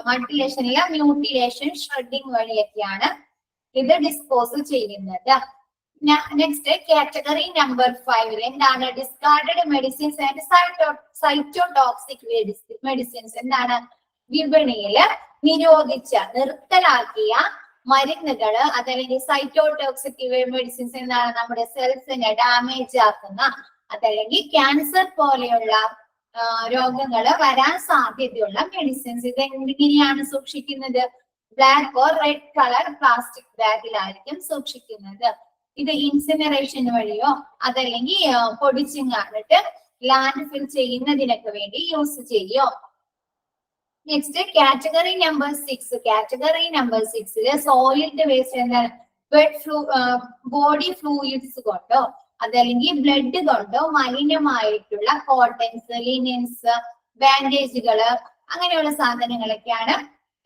A: മൾട്ടിലേഷനിലെ മ്യൂട്ടിലേഷൻ ഷ്രെഡിംഗ് വഴിയൊക്കെയാണ് ഇത് ഡിസ്പോസ് ചെയ്യുന്നത്. നെക്സ്റ്റ് കാറ്റഗറി നമ്പർ 5 എന്താണ്? Discarded medicines and cytotoxic medicines. എന്താണ്? വിപണിയില് നിരോധിച്ച, നിർത്തലാക്കിയ മരുന്നുകള്, അതല്ലെങ്കിൽ സൈറ്റോടോക്സിക് മെഡിസിൻസ് എന്താണ്? നമ്മുടെ സെൽസിനെ ഡാമേജ് ആക്കുന്ന, അതല്ലെങ്കിൽ ക്യാൻസർ പോലെയുള്ള രോഗങ്ങള് വരാൻ സാധ്യതയുള്ള മെഡിസിൻസ്. ഇത് എങ്ങനെയാണ് സൂക്ഷിക്കുന്നത്? Black or red colour plastic ബാഗിലായിരിക്കും സൂക്ഷിക്കുന്നത്. ഇത് ഇൻസിനറേഷൻ വഴിയോ അതല്ലെങ്കിൽ പൊടിച്ചിങ്ങാണിട്ട് ലാൻഡ് ഫിൽ ചെയ്യുന്നതിനൊക്കെ വേണ്ടി യൂസ് ചെയ്യോ. Next category number 6. Category number 6 solid waste എന്താണ്? ബോഡി ഫ്ലൂയിഡ്സ് കൊണ്ടോ അതല്ലെങ്കിൽ ബ്ലഡ് കൊണ്ടോ മലിനമായിട്ടുള്ള കോട്ടൺസ്, ലിനൻസ്, ബാൻഡേജുകള്, അങ്ങനെയുള്ള സാധനങ്ങളൊക്കെയാണ്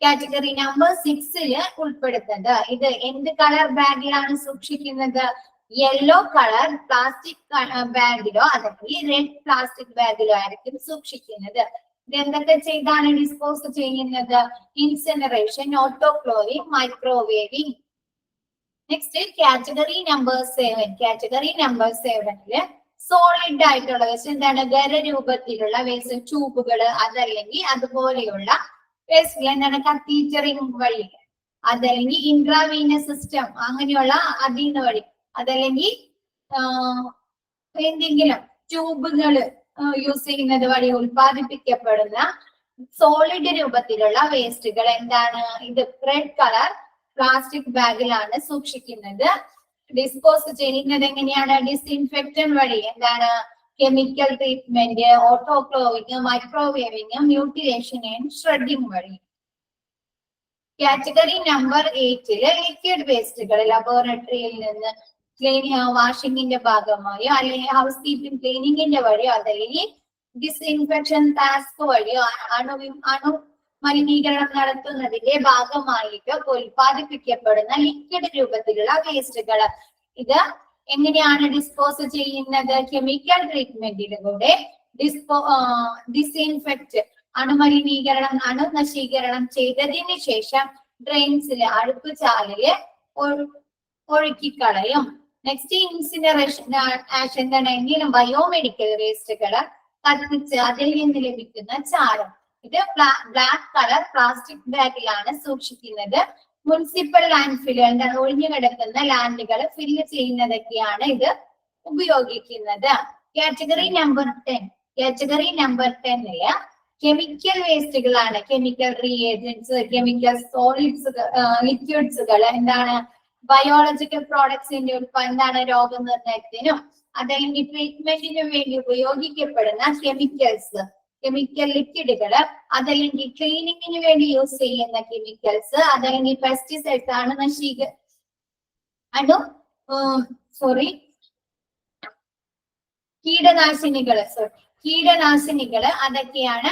A: കാറ്റഗറി നമ്പർ 6 ഉൾപ്പെടുത്തുന്നത്. ഇത് എന്ത് കളർ ബാഗിലാണ് സൂക്ഷിക്കുന്നത്? യെല്ലോ കളർ പ്ലാസ്റ്റിക് ബാഗിലോ അല്ലെങ്കിൽ റെഡ് പ്ലാസ്റ്റിക് ബാഗിലോ ആയിരിക്കും സൂക്ഷിക്കുന്നത്. ഇത് എന്തൊക്കെ ചെയ്താണ് ഡിസ്പോസ് ചെയ്യുന്നത്? Incineration, autoclaving, microwaving. Next category number 7. Category number 7 solid ആയിട്ടുള്ള വേസ്റ്റ്. എന്താണ്? ഖരരൂപത്തിലുള്ള വേസ്റ്റ്, ട്യൂബുകള്, അതല്ലെങ്കിൽ അതുപോലെയുള്ള വേസ്റ്റ്. എന്താണ്? കത്തീറ്ററിംഗ് വഴി, അതല്ലെങ്കിൽ ഇൻട്രാവീനസ് സിസ്റ്റം, അങ്ങനെയുള്ള അതീന വഴി, അതല്ലെങ്കിൽ എന്തെങ്കിലും ട്യൂബുകള് യൂസ് ചെയ്യുന്നത് വഴി ഉൽപ്പാദിപ്പിക്കപ്പെടുന്ന സോളിഡ് രൂപത്തിലുള്ള വേസ്റ്റുകൾ എന്താണ്? ഇത് റെഡ് കളർ പ്ലാസ്റ്റിക് ബാഗിലാണ് സൂക്ഷിക്കുന്നത്. ഡിസ്പോസ് ചെയ്യുന്നത് എങ്ങനെയാണ്? ഡിസ്ഇൻഫെക്റ്റന്റ് വഴി. എന്താണ്? Chemical treatment, autoclaving, microwaving, mutilation and shredding വഴി. കാറ്റഗറി നമ്പർ 8 ലിക്വിഡ് വേസ്റ്റുകൾ ലബോറട്ടറിയിൽ നിന്ന് വാഷിംഗിന്റെ ഭാഗമായോ അല്ലെങ്കിൽ ഹൗസ് കീപ്പിംഗ് ക്ലീനിങ്ങിന്റെ വഴിയോ അതല്ലെങ്കിൽ ഡിസ്ഇൻഫെക്ഷൻ ടാസ്ക് വഴിയോ അണു മലിനീകരണം നടത്തുന്നതിന്റെ ഭാഗമായിട്ട് ഉൽപ്പാദിപ്പിക്കപ്പെടുന്ന ലിക്വിഡ് രൂപത്തിലുള്ള വേസ്റ്റുകൾ. ഇത് എങ്ങനെയാണ് ഡിസ്പോസ് ചെയ്യുന്നത്? കെമിക്കൽ ട്രീറ്റ്മെന്റിലൂടെ ഡിസ്ഇൻഫെക്റ്റ്, അണുമലിനീകരണം, അണുനശീകരണം ചെയ്തതിന് ശേഷം ഡ്രെയിൻസില്, അഴുക്കുചാലില് ഒഴുക്കിക്കളയും. നെക്സ്റ്റ് ഇൻസിനറേഷൻ ആഷൻ. എന്താണ്? ബയോമെഡിക്കൽ വേസ്റ്റുകള് കത്തിച്ച് അതിൽ നിന്ന് ലഭിക്കുന്ന ചാരം. ഇത് ബ്ലാക്ക് കളർ പ്ലാസ്റ്റിക് ബാഗിലാണ് സൂക്ഷിക്കുന്നത്. മുനിസിപ്പൽ ലാൻഡ് ഫില്ല്, എന്താണ്? ഒഴിഞ്ഞു കിടക്കുന്ന ലാൻഡുകൾ ഫില്ല് ചെയ്യുന്നതൊക്കെയാണ് ഇത് ഉപയോഗിക്കുന്നത്. Category number 10. Category number 10 chemical വേസ്റ്റുകളാണ്. കെമിക്കൽ റിയേജൻസ്, കെമിക്കൽ സോളിഡ്സ്, ലിക്വിഡ്സുകൾ. എന്താണ്? ബയോളജിക്കൽ പ്രോഡക്ട്സിന്റെ എന്താണ്? രോഗനിർണയത്തിനും അതല്ലെങ്കിൽ ട്രീറ്റ്മെന്റിനും വേണ്ടി ഉപയോഗിക്കപ്പെടുന്ന കെമിക്കൽസ്, കെമിക്കൽ ലിക്വിഡുകള്, അതല്ലെങ്കിൽ ക്ലീനിങ്ങിന് വേണ്ടി യൂസ് ചെയ്യുന്ന കെമിക്കൽസ്, അതല്ലെങ്കിൽ പെസ്റ്റിസൈഡ്സ്, കീടനാശിനികള് അതൊക്കെയാണ്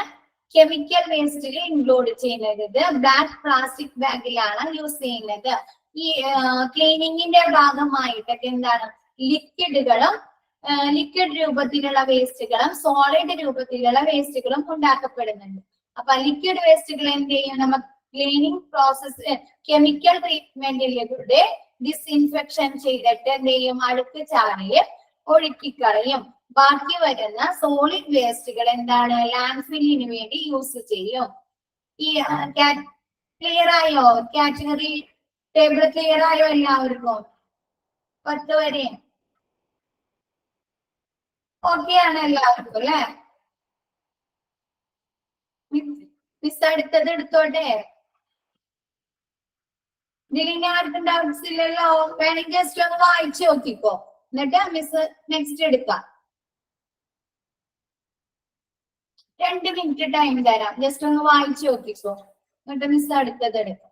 A: കെമിക്കൽ വേസ്റ്റിൽ ഇൻക്ലൂഡ് ചെയ്യുന്നത്. ഇത് ബ്ലാക്ക് പ്ലാസ്റ്റിക് ബാഗിലാണ് യൂസ് ചെയ്യുന്നത്. ഈ ക്ലീനിങ്ങിന്റെ ഭാഗമായിട്ടൊക്കെ എന്താണ്? ലിക്വിഡുകളും ലിക്വിഡ് രൂപത്തിലുള്ള വേസ്റ്റുകളും സോളിഡ് രൂപത്തിലുള്ള വേസ്റ്റുകളും ഉണ്ടാക്കപ്പെടുന്നുണ്ട്. അപ്പൊ ലിക്വിഡ് വേസ്റ്റുകൾ എന്ത് ചെയ്യും? നമ്മൾ ക്ലീനിങ് പ്രോസസ്, കെമിക്കൽ ട്രീറ്റ്മെന്റിലൂടെ ഡിസ്ഇൻഫെക്ഷൻ ചെയ്തിട്ട് എന്ത് ചെയ്യും? അഴുക്ക് ചാലില് ഒഴുക്കിക്കളയും. ബാക്കി വരുന്ന സോളിഡ് വേസ്റ്റുകൾ എന്താണ്? ലാൻഡ് ഫില്ലിന് വേണ്ടി യൂസ് ചെയ്യും. ഈ ക്ലിയർ ആയോ? കാറ്റഗറി ടേബിൾ ക്ലിയർ ആയോ എല്ലാവർക്കും? 10 വരെ ഓക്കെ ആണ് എല്ലാവർക്കും അല്ലെ? മിസ് അടുത്തത് എടുത്തോട്ടെ. ഇതിൽ ആർക്കും ഡൗട്ട്സ് ഇല്ലല്ലോ? വേണമെങ്കിൽ ജസ്റ്റ് ഒന്ന് വായിച്ചു നോക്കിക്കോ, എന്നിട്ട് മിസ് നെക്സ്റ്റ് എടുക്കാം. 2 മിനിറ്റ് ടൈം തരാം. ജസ്റ്റ് ഒന്ന് വായിച്ചു നോക്കിക്കോ, എന്നിട്ട് മിസ് അടുത്തത് എടുക്കാം.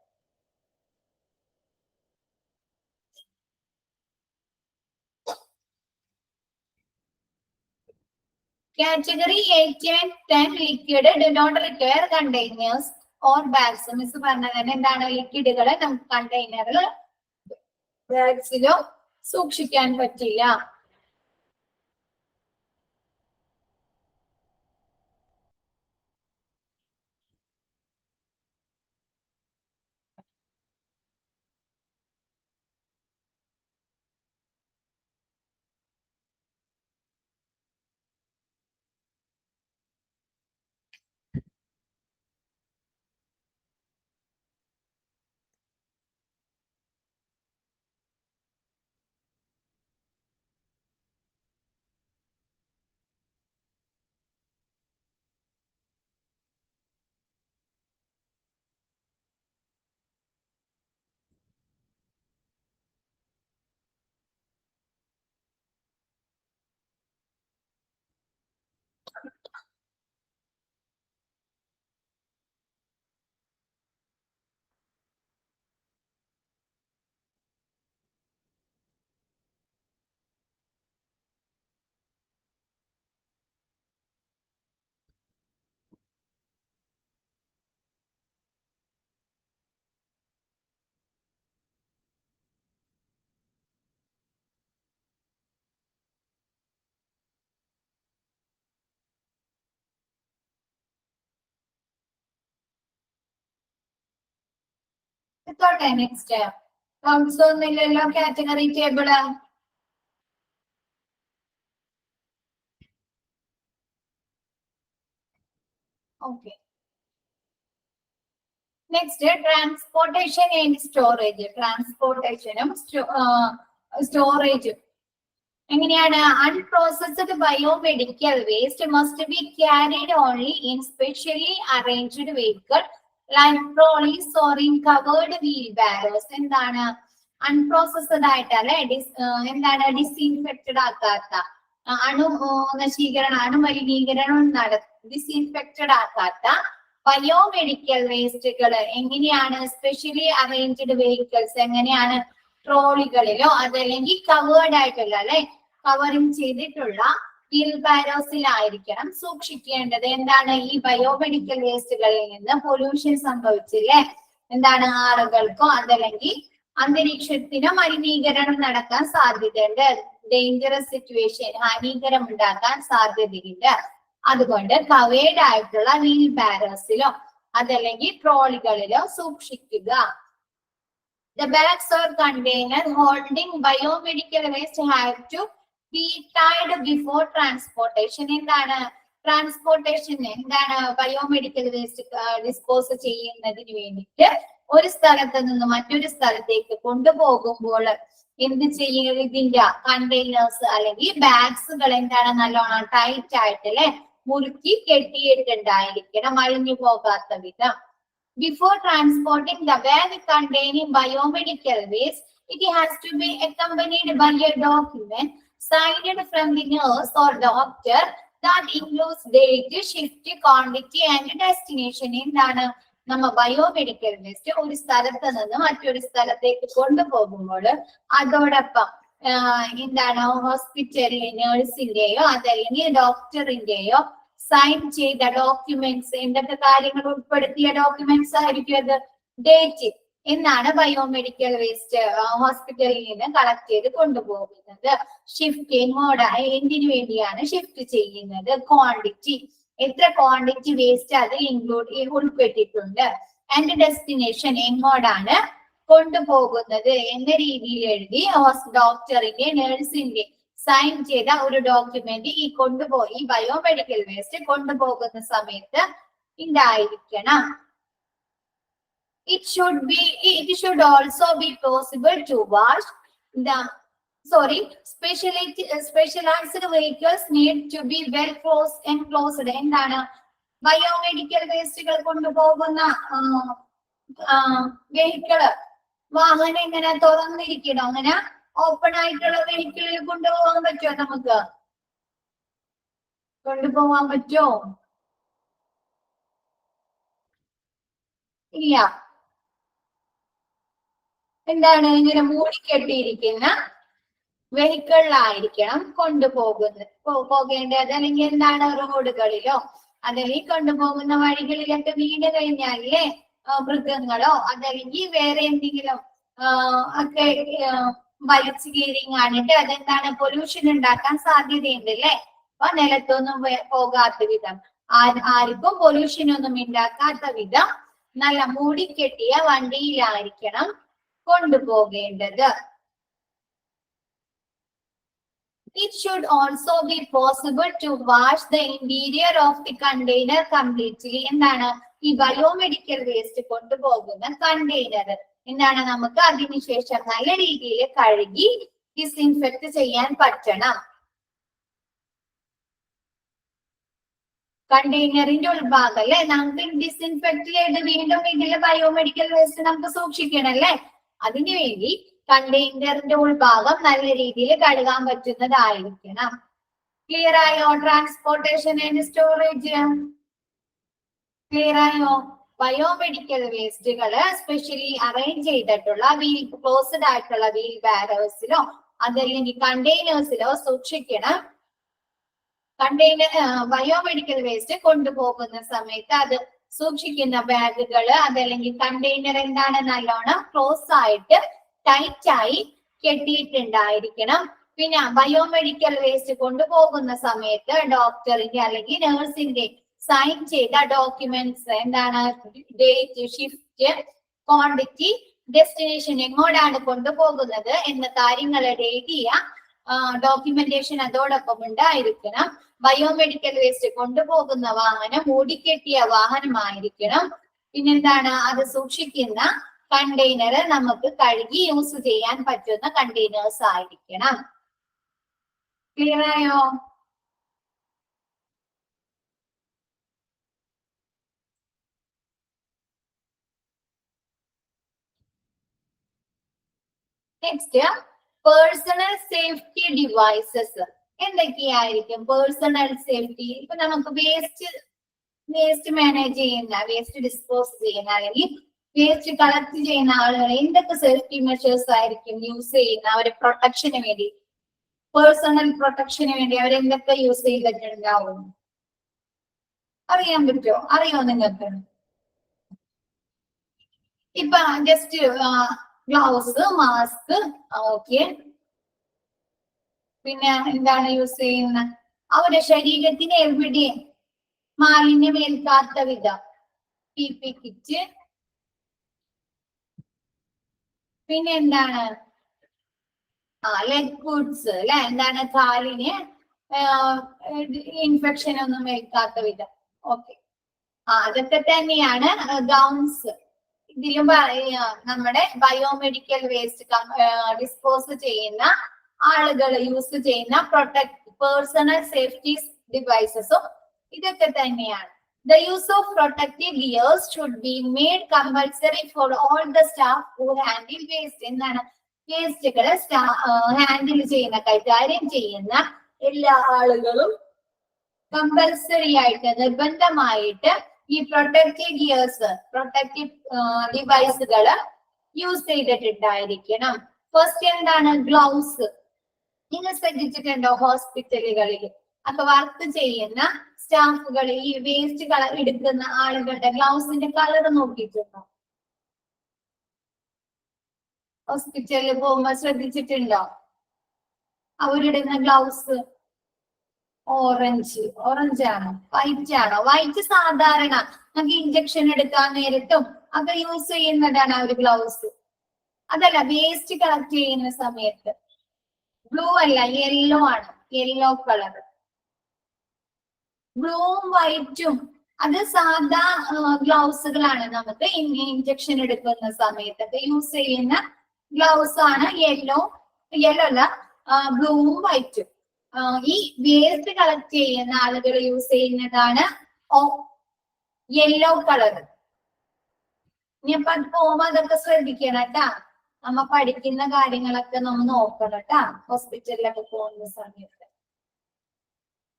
A: Category 8 and 10 liquid do not require containers or bags. Miss പറഞ്ഞ തന്നെ എന്താണ് ലിക്വിഡുകള് നമുക്ക് കണ്ടെയ്നറിൽ ബാഗ്സിലോ സൂക്ഷിക്കാൻ പറ്റില്ല. ത്തോട്ടെ നെക്സ്റ്റ് കൗൺസ് ഒന്നുമില്ലല്ലോ category table. Okay, next transportation and storage. ട്രാൻസ്പോർട്ടേഷനും സ്റ്റോറേജും എങ്ങനെയാണ്? Unprocessed biomedical waste must be carried only in specially arranged vehicle like trolleys or in covered wheelbarrows. എന്താണ് അൺപ്രോസസ്ഡ് ആയിട്ടല്ലേ? എന്താണ് ഡിസ്ഇൻഫെക്റ്റഡ് ആക്കാത്ത, നശീകരണം അണുമലിനീകരണം ഡിസ്ഇൻഫെക്റ്റഡ് ആക്കാത്ത ബയോമെഡിക്കൽ വേസ്റ്റുകൾ എങ്ങനെയാണ്? സ്പെഷ്യലി അറേഞ്ച്ഡ് വെഹിക്കിൾസ് എങ്ങനെയാണ്? ട്രോളികളിലോ അതല്ലെങ്കിൽ കവേർഡ് ആയിട്ടുള്ള അല്ലെ കവറിങ് ചെയ്തിട്ടുള്ള വീൽ ബാരോസിലായിരിക്കണം സൂക്ഷിക്കേണ്ടത്. എന്താണ്? ഈ ബയോമെഡിക്കൽ വേസ്റ്റുകളിൽ നിന്ന് പൊല്യൂഷൻ സംഭവിച്ചില്ലേ, എന്താണ് ആളുകൾക്കോ അതല്ലെങ്കിൽ അന്തരീക്ഷത്തിനോ മലിനീകരണം നടക്കാൻ സാധ്യതയുണ്ട്. ഡേഞ്ചറസ് സിറ്റുവേഷൻ, ഹാനികരം ഉണ്ടാക്കാൻ സാധ്യതയുണ്ട്. അതുകൊണ്ട് കവേർഡ് ആയിട്ടുള്ള വീൽ ബാരോസിലോ അതല്ലെങ്കിൽ ട്രോളികളിലോ സൂക്ഷിക്കുക. The bags or container holding biomedical waste have to be tied before transportation. എന്താണ് ട്രാൻസ്പോർട്ടേഷൻ? എന്താണ് ബയോമെഡിക്കൽ വേസ്റ്റ് ഡിസ്പോസ് ചെയ്യുന്നതിന് വേണ്ടിയിട്ട് ഒരു സ്ഥലത്ത് നിന്ന് മറ്റൊരു സ്ഥലത്തേക്ക് കൊണ്ടുപോകുമ്പോൾ എന്ത് ചെയ്യും? ഇതിന്റെ കണ്ടെയ്നേഴ്സ് അല്ലെങ്കിൽ ബാഗ്സുകൾ എന്താണ് നല്ലോണം ടൈറ്റ് ആയിട്ട് അല്ലെ മുറുക്കി കെട്ടിയിട്ടുണ്ടായിരിക്കണം, അഴിഞ്ഞു പോകാത്ത വിധം. Before transporting the bag containing biomedical waste, it has to be accompanied by a document signed from the nurse or doctor that includes date, shift, quantity and destination. എന്താണ്? നമ്മ ബയോമെഡിക്കൽ വേസ്റ്റ് ഒരു സ്ഥലത്ത് നിന്ന് മറ്റൊരു സ്ഥലത്തേക്ക് കൊണ്ടുപോകുമ്പോൾ അതോടൊപ്പം എന്താണ് ഹോസ്പിറ്റലിലെ നഴ്സിന്റെയോ അതല്ലെങ്കിൽ ഡോക്ടറിന്റെയോ സൈൻ ചെയ്ത ഡോക്യുമെന്റ്സ്, എന്തൊക്കെ കാര്യങ്ങൾ ഉൾപ്പെടുത്തിയ ഡോക്യുമെന്റ്സ് ആയിരിക്കും അത്? ഡേറ്റ്. എന്നാണ് ബയോമെഡിക്കൽ വേസ്റ്റ് ഹോസ്പിറ്റലിൽ നിന്ന് കളക്ട് ചെയ്ത് കൊണ്ടുപോകുന്നത്. ഷിഫ്റ്റ് എങ്ങോട്ടാണ്, എന്തിനു വേണ്ടിയാണ് ഷിഫ്റ്റ് ചെയ്യുന്നത്? ക്വാണ്ടിറ്റി, എത്ര ക്വാണ്ടിറ്റി വേസ്റ്റ് അതിൽ ഉൾപ്പെട്ടിട്ടുണ്ട്. ആൻഡ് ഡെസ്റ്റിനേഷൻ, എങ്ങോട്ടാണ് കൊണ്ടുപോകുന്നത് എന്ന രീതിയിൽ എഴുതി ഡോക്ടറിന്റെ നഴ്സിന്റെ സൈൻ ചെയ്ത ഒരു ഡോക്യുമെന്റ് ഈ ബയോമെഡിക്കൽ വേസ്റ്റ് കൊണ്ടുപോകുന്ന സമയത്ത് ഉണ്ടായിരിക്കണം. It should also be possible to wash the specialized vehicles need to be well enclosed. എന്താണ്? ബയോമെഡിക്കൽ വേസ്റ്റുകൾ കൊണ്ടുപോകുന്ന വെഹിക്കിള് വാഹനം ഇങ്ങനെ തുറന്നിരിക്കണം, അങ്ങനെ ഓപ്പൺ ആയിട്ടുള്ള വെഹിക്കിളിൽ കൊണ്ടുപോകാൻ പറ്റുമോ? നമുക്ക് കൊണ്ടുപോകാൻ പറ്റുമോ? ഇല്ല. എന്താണ്? ഇങ്ങനെ മൂടിക്കെട്ടിയിരിക്കുന്ന വെഹിക്കിളിലായിരിക്കണം പോകേണ്ടത്. അല്ലെങ്കിൽ എന്താണ് റോഡുകളിലോ അതല്ലെങ്കിൽ കൊണ്ടുപോകുന്ന വഴികളിലൊക്കെ വീണ് കഴിഞ്ഞാലേ മൃഗങ്ങളോ അതല്ലെങ്കിൽ വേറെ എന്തെങ്കിലും ഒക്കെ വലിച്ചു കീറിങ്ങാണിട്ട് അതെന്താണ് പൊല്യൂഷൻ ഉണ്ടാക്കാൻ സാധ്യതയുണ്ട് അല്ലേ. അപ്പൊ നിലത്തൊന്നും പോകാത്ത വിധം ആർക്കും പൊല്യൂഷൻ ഒന്നും ഉണ്ടാക്കാത്ത വിധം നല്ല മൂടിക്കെട്ടിയ വണ്ടിയിലായിരിക്കണം കൊണ്ടുപോകേണ്ടത്. It should also be possible to wash the interior of the container completely. എന്താണ് ഈ ബയോമെഡിക്കൽ വേസ്റ്റ് കൊണ്ടുപോകുന്ന കണ്ടെയ്നർ എന്താണ് നമുക്ക് അതിനുശേഷം നല്ല രീതിയിൽ കഴുകി ഡിസിൻഫെക്ട് ചെയ്യാൻ പറ്റണം. കണ്ടെയ്നറിന്റെ ഉൾഭാഗം അല്ലെ നമുക്ക് ഡിസിൻഫെക്ട് ചെയ്ത് വീണ്ടും ഇതിലെ ബയോമെഡിക്കൽ വേസ്റ്റ് നമുക്ക് സൂക്ഷിക്കണം അല്ലെ. അതിനു വേണ്ടി കണ്ടെയ്നറിന്റെ ഉൾഭാഗം നല്ല രീതിയിൽ കഴുകാൻ പറ്റുന്നതായിരിക്കണം. ക്ലിയർ ആയോ? ട്രാൻസ്പോർട്ടേഷൻ ആൻഡ് സ്റ്റോറേജ് ക്ലിയർ ആയോ? ബയോമെഡിക്കൽ വേസ്റ്റുകള് സ്പെഷ്യലി അറേഞ്ച് ചെയ്തിട്ടുള്ള വീൽ ക്ലോസ്ഡ് ആയിട്ടുള്ള വീൽ ബാരേഴ്സിലോ അതല്ലെങ്കിൽ കണ്ടെയ്നേഴ്സിലോ സൂക്ഷിക്കണം. കണ്ടെയ്നർ ബയോമെഡിക്കൽ വേസ്റ്റ് കൊണ്ടുപോകുന്ന സമയത്ത് അത് സൂക്ഷിക്കുന്ന ബാഗുകള് അതല്ലെങ്കിൽ കണ്ടെയ്നർ എന്താണ് നല്ലോണം ക്ലോസ് ആയിട്ട് ടൈറ്റ് ആയി കെട്ടിയിട്ടുണ്ടായിരിക്കണം. പിന്നെ ബയോമെഡിക്കൽ വേസ്റ്റ് കൊണ്ടുപോകുന്ന സമയത്ത് ഡോക്ടറിന്റെ അല്ലെങ്കിൽ നഴ്സിന്റെ സൈൻ ചെയ്ത ഡോക്യുമെന്റ്സ് എന്താണ് ഡേറ്റ്, ഷിഫ്റ്റ്, ക്വാണ്ടിറ്റി, ഡെസ്റ്റിനേഷൻ എങ്ങോട്ടാണ് കൊണ്ടുപോകുന്നത് എന്ന കാര്യങ്ങൾ എഴുതിയ ഡോക്യുമെന്റേഷൻ അതോടൊപ്പം ഉണ്ടായിരിക്കണം. ബയോമെഡിക്കൽ വേസ്റ്റ് കൊണ്ടുപോകുന്ന വാഹനം മൂടിക്കെട്ടിയ വാഹനമായിരിക്കണം. പിന്നെന്താണ് അത് സൂക്ഷിക്കുന്ന കണ്ടെയ്നർ നമുക്ക് കഴുകി യൂസ് ചെയ്യാൻ പറ്റുന്ന കണ്ടെയ്നേഴ്സ് ആയിരിക്കണം. ക്ലിയർ ആയോ? നെക്സ്റ്റ് പേഴ്സണൽ സേഫ്റ്റി ഡിവൈസസ് എന്തൊക്കെയായിരിക്കും? പേഴ്സണൽ സേഫ്റ്റി ഇപ്പൊ നമുക്ക് വേസ്റ്റ് മാനേജ് ചെയ്യുന്ന വേസ്റ്റ് ഡിസ്പോസ് ചെയ്യുന്ന അല്ലെങ്കിൽ വേസ്റ്റ് കളക്ട് ചെയ്യുന്ന ആളുകൾ എന്തൊക്കെ സേഫ്റ്റി മെഷേഴ്സ് ആയിരിക്കും യൂസ് ചെയ്യുന്ന അവരെ പ്രൊട്ടക്ഷന് വേണ്ടി, പേഴ്സണൽ പ്രൊട്ടക്ഷന് വേണ്ടി അവരെന്തൊക്കെ യൂസ് ചെയ്തിട്ടുണ്ടാവും? അറിയാൻ പറ്റുമോ? അറിയോ നിങ്ങൾക്ക്? ഇപ്പൊ ജസ്റ്റ് ഗ്ലൗസ്, മാസ്ക്, ഓക്കെ. പിന്നെ എന്താണ് യൂസ് ചെയ്യുന്നത്? അവരുടെ ശരീരത്തിന് എവിടെ മാലിന്യമേൽക്കാത്ത വിധം PP കിറ്റ്. പിന്നെ എന്താണ് ലെഗ് ബൂട്ട്സ് അല്ലെ, എന്താണ് കാലിന് ഇൻഫെക്ഷൻ ഒന്നും ഏൽക്കാത്ത വിധം. ഓക്കെ, അതൊക്കെ തന്നെയാണ് ഗൗൺസ്. ഇതിലും നമ്മുടെ ബയോമെഡിക്കൽ വേസ്റ്റ് ഡിസ്പോസ് ചെയ്യുന്ന ആളുകൾ യൂസ് ചെയ്യുന്ന പേഴ്സണൽ സേഫ്റ്റി ഡിവൈസസും ഇതൊക്കെ തന്നെയാണ്. The use of protective gears should be made compulsory for all the staff who handle waste. എന്താണ് വേസ്റ്റുകളെ ഹാൻഡിൽ ചെയ്യുന്ന കൈകാര്യം ചെയ്യുന്ന എല്ലാ ആളുകളും കമ്പൽസറി ആയിട്ട് നിർബന്ധമായിട്ട് ഈ പ്രൊട്ടക്റ്റീവ് ഗിയേഴ്സ്, പ്രൊട്ടക്റ്റീവ് ഡിവൈസുകൾ യൂസ് ചെയ്തിട്ടുണ്ടായിരിക്കണം. ഫസ്റ്റ് എന്താണ് ഗ്ലൗസ്. നിങ്ങൾ ശ്രദ്ധിച്ചിട്ടുണ്ടോ ഹോസ്പിറ്റലുകളിൽ ഒക്കെ വർക്ക് ചെയ്യുന്ന സ്റ്റാഫുകൾ ഈ വേസ്റ്റ് എടുക്കുന്ന ആളുകളുടെ ഗ്ലൗസിന്റെ കളർ നോക്കിയിട്ടുണ്ടോ? ഹോസ്പിറ്റലിൽ പോകുമ്പോ ശ്രദ്ധിച്ചിട്ടുണ്ടോ? അവരിടുന്ന ഗ്ലൗസ് ഓറഞ്ച് ആണോ വൈറ്റ് ആണോ? വൈറ്റ് സാധാരണ നമുക്ക് ഇഞ്ചക്ഷൻ എടുക്കാൻ നേരത്തും ഒക്കെ യൂസ് ചെയ്യുന്നതാണ് ആ ഒരു ഗ്ലൗസ്. അതല്ല വേസ്റ്റ് കളക്ട് ചെയ്യുന്ന സമയത്ത് ബ്ലൂ അല്ല, യെല്ലോ ആണ്, യെല്ലോ കളർ. ബ്ലൂവും വൈറ്റും അത് സാധാ ഗ്ലൗസുകളാണ്. നമുക്ക് ഇഞ്ചക്ഷൻ എടുക്കുന്ന സമയത്തൊക്കെ യൂസ് ചെയ്യുന്ന ഗ്ലൗസ് ആണ് യെല്ലോ അല്ല, ബ്ലൂവും വൈറ്റും. ഈ വേസ്റ്റ് കളക്ട് ചെയ്യുന്ന ആളുകൾ യൂസ് ചെയ്യുന്നതാണ് യെല്ലോ കളർ. ഇനിയപ്പോ അത് പോകുമ്പോ അതൊക്കെ ശ്രദ്ധിക്കണം കേട്ടാ. നമ്മ പഠിക്കുന്ന കാര്യങ്ങളൊക്കെ നമ്മൾ നോക്കണം കേട്ടാ ഹോസ്പിറ്റലിലൊക്കെ പോകുന്ന സമയത്ത്.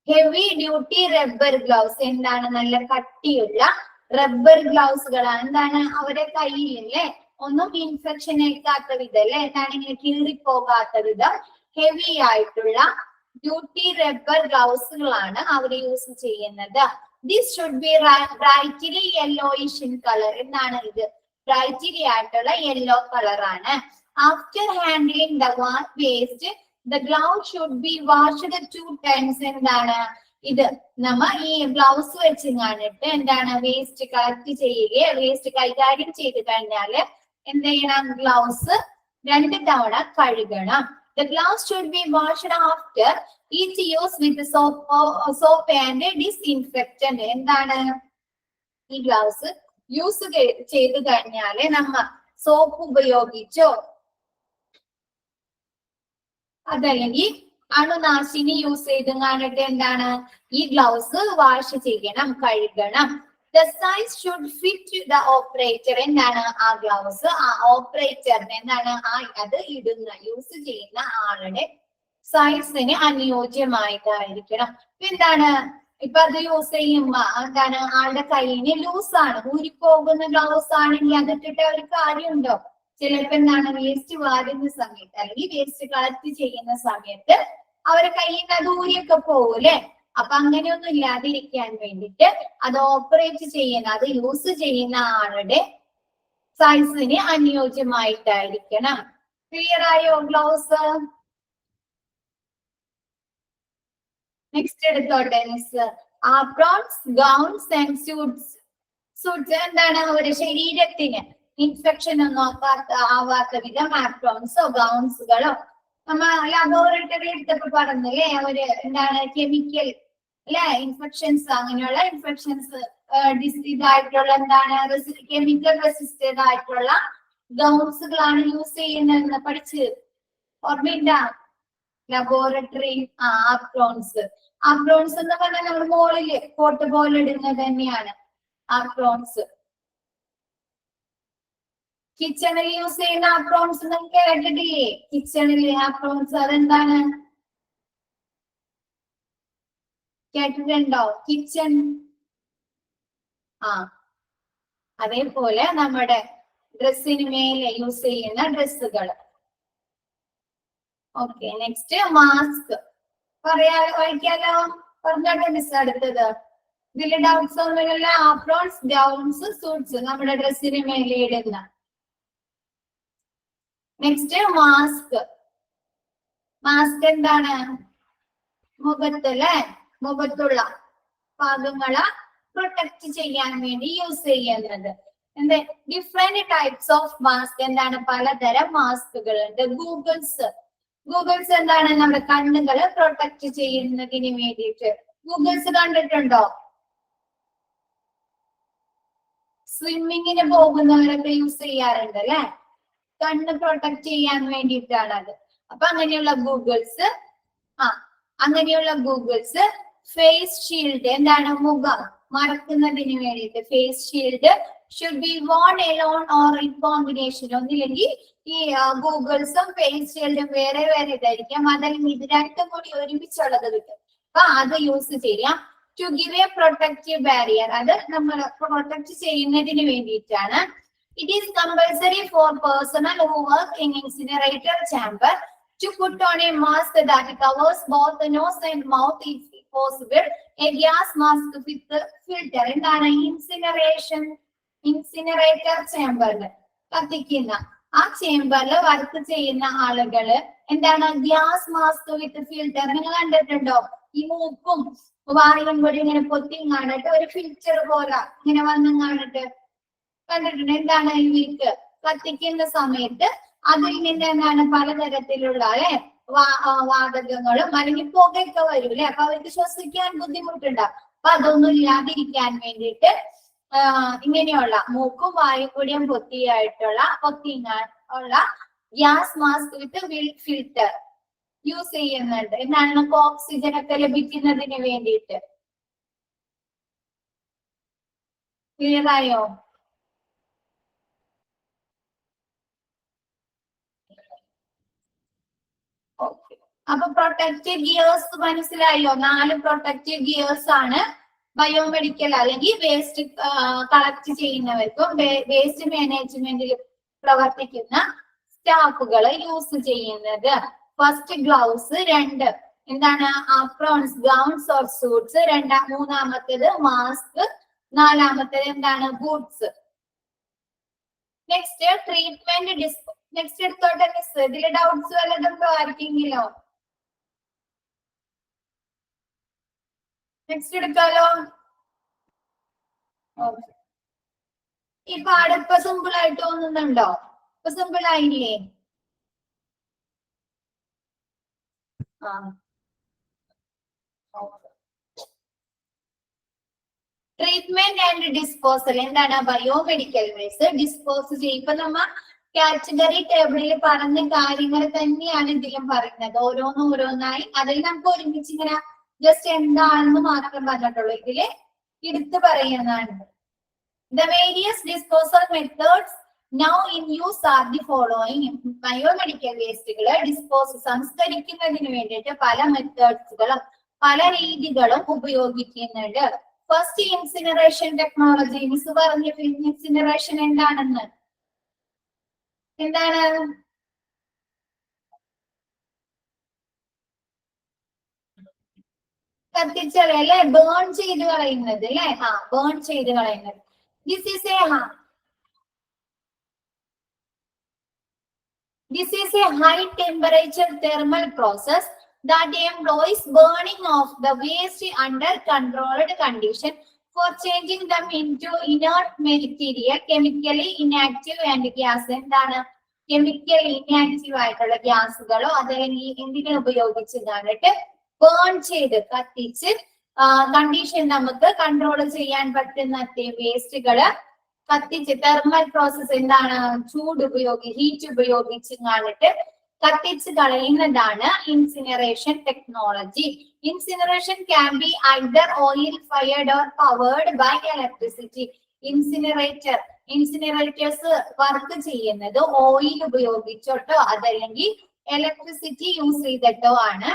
A: Heavy duty rubber gloves. എന്താണ് നല്ല കട്ടിയുള്ള റബ്ബർ ഗ്ലൗസുകളാണ്. എന്താണ് അവരുടെ കയ്യിലല്ലേ ഒന്നും ഇൻഫെക്ഷൻ ഏൽക്കാത്ത വിധം അല്ലെ, എന്താണ് ഇങ്ങനെ കീറിപ്പോകാത്ത വിധം ഹെവി ആയിട്ടുള്ള ഡ്യൂട്ടി റബ്ബർ ഗ്ലൗസുകളാണ് അവർ യൂസ് ചെയ്യുന്നത്. This should be brightly yellowish in colour. എന്താണ് ഇത്? ബ്രൈറ്റ്ലി ആയിട്ടുള്ള യെല്ലോ കളർ ആണ്. After handling the waste the gloves should be washed 2 times. എന്താണ് ഇത്? നമ്മ ഈ ഗ്ലൗസ് വെച്ച് കാണിട്ട് എന്താണ് വേസ്റ്റ് കളക്ട് ചെയ്യുകയോ വേസ്റ്റ് കൈകാര്യം ചെയ്ത് കഴിഞ്ഞാല് എന്ത് ചെയ്യണം? ഗ്ലൗസ് 2 തവണ കഴുകണം. The gloves should be washed after each use with soap and disinfectant. എന്താണ് ഈ ഗ്ലൗസ് യൂസ് ചെയ്ത് കഴിഞ്ഞാല് നമ്മ സോപ്പ് ഉപയോഗിച്ചോ അതല്ലെങ്കിൽ അണുനാശിനി യൂസ് ചെയ്ത് കാണിട്ട് എന്താണ് ഈ ഗ്ലൗസ് വാഷ് ചെയ്യണം, കഴുകണം. The size should fit the operator. എന്താണ് ആ ഗ്ലൗസ് ആ ഓപ്പറേറ്ററിന് എന്താണ് അത് ഇടുന്ന യൂസ് ചെയ്യുന്ന ആളുടെ സൈസിന് അനുയോജ്യമായിട്ടായിരിക്കണം. എന്താണ് ഇപ്പൊ അത് യൂസ് ചെയ്യുമ്പോ എന്താണ് ആളുടെ കയ്യിന് ലൂസാണ്, ഊരിപ്പോകുന്ന ഗ്ലൗസ് ആണെങ്കിൽ അതിട്ടിട്ട് ഒരു കാര്യമുണ്ടോ? ചിലപ്പോ എന്താണ് വേസ്റ്റ് വാരുന്ന സമയത്ത് അല്ലെങ്കിൽ വേസ്റ്റ് കളക്ട് ചെയ്യുന്ന സമയത്ത് അവരെ കയ്യിൽ നിന്ന് അത് ഊരിയൊക്കെ പോകൂലേ? അപ്പൊ അങ്ങനെയൊന്നും ഇല്ലാതിരിക്കാൻ വേണ്ടിട്ട് അത് ഓപ്പറേറ്റ് ചെയ്യുന്ന അത് യൂസ് ചെയ്യുന്ന ആളുടെ സൈസിന് അനുയോജ്യമായിട്ടായിരിക്കണം. ക്ലിയർ ആയോ ഗ്ലൗസ്? നെക്സ്റ്റ് എടുത്തോട്ടെ miss. Aprons, gowns and suits. Suits എന്താണ്? ഒരു ശരീരത്തിന് ഇൻഫെക്ഷൻ ഒന്നും ആവാത്ത വിധം ആപ്രോൺസോ ഗൗൺസുകളോ നമ്മ ലബോറട്ടറി എടുത്തപ്പോ പറഞ്ഞില്ലേ അവര് എന്താണ് കെമിക്കൽ അല്ലെ ഇൻഫെക്ഷൻസ് അങ്ങനെയുള്ള ഇൻഫെക്ഷൻസ് ഇതായിട്ടുള്ള എന്താണ് കെമിക്കൽ റെസിസ്റ്റഡ് ആയിട്ടുള്ള ഗൗൺസുകളാണ് യൂസ് ചെയ്യുന്നതെന്ന് പഠിച്ച് ഓർമ്മയില്ല? ലബോറട്ടറി ആപ്രോൺസ്. ആപ്രോൺസ് എന്ന് പറഞ്ഞാൽ നമ്മൾ മോളില് കോട്ട് പോലെ ഇടുന്നത് തന്നെയാണ് ആപ്രോൺസ്. കിച്ചണിൽ യൂസ് ചെയ്യുന്ന ആപ്രോൺസ് നിങ്ങൾക്ക് കേട്ടിട്ടില്ലേ? കിച്ചണിലെ ആപ്രോൺസ് അതെന്താണ് കേട്ടിട്ടുണ്ടോ? കിച്ചൺ അതേപോലെ നമ്മുടെ ഡ്രസ്സിന് മേലെ യൂസ് ചെയ്യുന്ന ഡ്രസ്സുകൾ. Okay, next mask. വായിക്കാലോ? പറഞ്ഞോട്ടെ മിസ്. അടുത്തത് ഇതില് ഡൗട്ട്സ് ഒന്നുമില്ല. ആപ്രോൺസ്, ഗൗൺസ്, സൂട്ട്സ് നമ്മുടെ ഡ്രസ്സിന് മേലെ ഇടുന്ന. Next mask. മാസ്ക് എന്താണ്? മുഖത്ത് അല്ലെ മുഖത്തുള്ള ഭാഗങ്ങളെ പ്രൊട്ടക്ട് ചെയ്യാൻ വേണ്ടി യൂസ് ചെയ്യുന്നത്. എന്ത് ഡിഫറെന്റ് ടൈപ്സ് ഓഫ് മാസ്ക് എന്താണ്? പലതരം മാസ്കുകൾ ഉണ്ട്. ഗൂഗിൾസ് എന്താണ്? നമ്മുടെ കണ്ണുകളെ പ്രൊട്ടക്ട് ചെയ്യുന്നതിന് വേണ്ടിയിട്ട് ഗൂഗിൾസ് കണ്ടിട്ടുണ്ടോ? സ്വിമ്മിങ്ങിന് പോകുന്നവരൊക്കെ യൂസ് ചെയ്യാറുണ്ട് അല്ലെ? കണ്ണ് പ്രൊട്ടക്ട് ചെയ്യാൻ വേണ്ടിയിട്ടാണ് അത്. അപ്പൊ അങ്ങനെയുള്ള ഗൂഗിൾസ് ഫേസ് ഷീൽഡ് എന്താണ്? മുഖം മറക്കുന്നതിന് വേണ്ടിയിട്ട് face shield should be worn alone or in combination. ഒന്നില്ലെങ്കിൽ ഈ ഗൂഗിൾസും ഫേസ് ഷീൽഡും വേറെ വേറെ ഇതായിരിക്കാം, അതല്ലെങ്കിൽ ഇത് രണ്ടും കൂടി ഒരുമിച്ചുള്ളത് കിട്ടും. അപ്പൊ അത് യൂസ് ചെയ്യാം. To give a protective barrier, അത് നമ്മൾ പ്രൊട്ടക്ട് ചെയ്യുന്നതിന് വേണ്ടിയിട്ടാണ്. It is compulsory for personnel who work in incinerator chamber to put on a mask that covers both the nose and mouth if possible. A gas mask with the filter. എന്താണ്? ഇൻസിനറേറ്റർ ചേംബറിൽ കത്തിക്കുന്ന ആ ചേംബറിൽ വർക്ക് ചെയ്യുന്ന ആളുകള് എന്താണ്? ഗ്യാസ് മാസ്ക് വിത്ത് ഫിൽറ്റർ. നിങ്ങൾ കണ്ടിട്ടുണ്ടോ? ഈ മൂക്കും വായും കൂടി ഇങ്ങനെ പൊത്തി കാണിട്ട് ഒരു ഫിൽറ്റർ പോലെ ഇങ്ങനെ വന്നും കാണിട്ട് കണ്ടിട്ടുണ്ട്. എന്താണ്? ഇവർക്ക് കത്തിക്കുന്ന സമയത്ത് അതിൽ നിന്ന് എന്താണ് പലതരത്തിലുള്ള വാതകങ്ങളും അല്ലെങ്കിൽ പുകയൊക്കെ വരൂലേ? അപ്പൊ അവർക്ക് ശ്വസിക്കാൻ ബുദ്ധിമുട്ടുണ്ടാവും. അപ്പൊ അതൊന്നും ഇല്ലാതിരിക്കാൻ വേണ്ടിയിട്ട് ഇങ്ങനെയുള്ള മൂക്കും വായും കൂടിയും പൊത്തിയുള്ള ഗ്യാസ് മാസ്ക് വിത്ത് ഫിൽറ്റർ യൂസ് ചെയ്യുന്നുണ്ട്. എന്താണ്? നമുക്ക് ഓക്സിജൻ ഒക്കെ ലഭിക്കുന്നതിന് വേണ്ടിയിട്ട്. ക്ലിയർ ആയോ? അപ്പൊ പ്രൊട്ടക്റ്റീവ് ഗിയേഴ്സ് മനസ്സിലായോ? 4 പ്രൊട്ടക്റ്റീവ് ഗിയേഴ്സ് ആണ് ബയോമെഡിക്കൽ അല്ലെങ്കിൽ വേസ്റ്റ് കളക്ട് ചെയ്യുന്നവർക്കും വേസ്റ്റ് മാനേജ്മെന്റിൽ പ്രവർത്തിക്കുന്ന സ്റ്റാഫുകൾ യൂസ് ചെയ്യുന്നത്. ഫസ്റ്റ് ഗ്ലൗസ്, 2 എന്താണ് ആപ്രോൺസ്, ഗൗൺസ് ഓർ സൂട്ട്സ്. മൂന്നാമത്തേത് മാസ്ക്. നാലാമത്തേത് എന്താണ് ബൂട്ട്സ്. നെക്സ്റ്റ് ട്രീറ്റ്മെന്റ് നെക്സ്റ്റ് എടുത്തോട്ടെ മിസ്. ഇതില് ഡൗട്ട്സ് വല്ലതുണ്ടോ ആർക്കെങ്കിലോ? നെക്സ്റ്റ് എടുക്കാലോ. ഈ പാഠം ഇപ്പൊ സിമ്പിൾ ആയിട്ട് തോന്നുന്നുണ്ടോ? ഇപ്പൊ സിമ്പിൾ ആയില്ലേ? ആ ട്രീറ്റ്മെന്റ് ആൻഡ് ഡിസ്പോസൽ. എന്താണ് ബയോമെഡിക്കൽ വേസ്റ്റ് ഡിസ്പോസ് ചെയ്യും. ഇപ്പൊ നമ്മ കാറ്റഗറി ടേബിളിൽ പറഞ്ഞ കാര്യങ്ങൾ തന്നെയാണ് ഇതിലും പറയുന്നത്. ഓരോന്നായി അതിൽ നമുക്ക് ഒരുമിച്ച് ഇങ്ങനെ ജസ്റ്റ് എന്താണെന്ന് മാത്രം പറഞ്ഞിട്ടുള്ളൂ. ഇതില് എടുത്ത് പറയുന്നതാണ്. The various disposal methods now in use are the following. Biomedical വേസ്റ്റുകള് സംസ്കരിക്കുന്നതിന് വേണ്ടിയിട്ട് പല മെത്തേഡ്സുകളും പല രീതികളും ഉപയോഗിക്കുന്നുണ്ട്. First incineration technology. മിസ് പറഞ്ഞിട്ട് ഇൻസിനറേഷൻ എന്താണെന്ന്. എന്താണ്? കത്തിച്ചളയല്ലേ, ബേൺ ചെയ്ത് കളയുന്നത് അല്ലെ? ബേൺ ചെയ്ത് കളയുന്നത്. This is a high temperature thermal process that employs burning of the waste under controlled condition for changing them into inert material, chemically inactive and gas. എന്താണ് കെമിക്കലി ഇനാക്റ്റീവ് ആയിട്ടുള്ള ഗ്യാസുകളോ അതല്ലെങ്കിൽ എന്തെങ്കിലും ഉപയോഗിച്ച് കാണിട്ട് ബേൺ ചെയ്ത് കത്തിച്ച് കണ്ടീഷൻ നമുക്ക് കൺട്രോൾ ചെയ്യാൻ പറ്റുന്ന വേസ്റ്റുകള് കത്തിച്ച് തെർമൽ പ്രോസസ് എന്താണ് ഹീറ്റ് ഉപയോഗിച്ച് കാണിട്ട് കത്തിച്ച് കളയുന്നതാണ് incineration technology. Incineration can be either oil fired or powered by electricity. Incinerators work ചെയ്യുന്നത് ഓയിൽ ഉപയോഗിച്ചിട്ടോ അതല്ലെങ്കിൽ ഇലക്ട്രിസിറ്റി യൂസ് ചെയ്തിട്ടോ ആണ്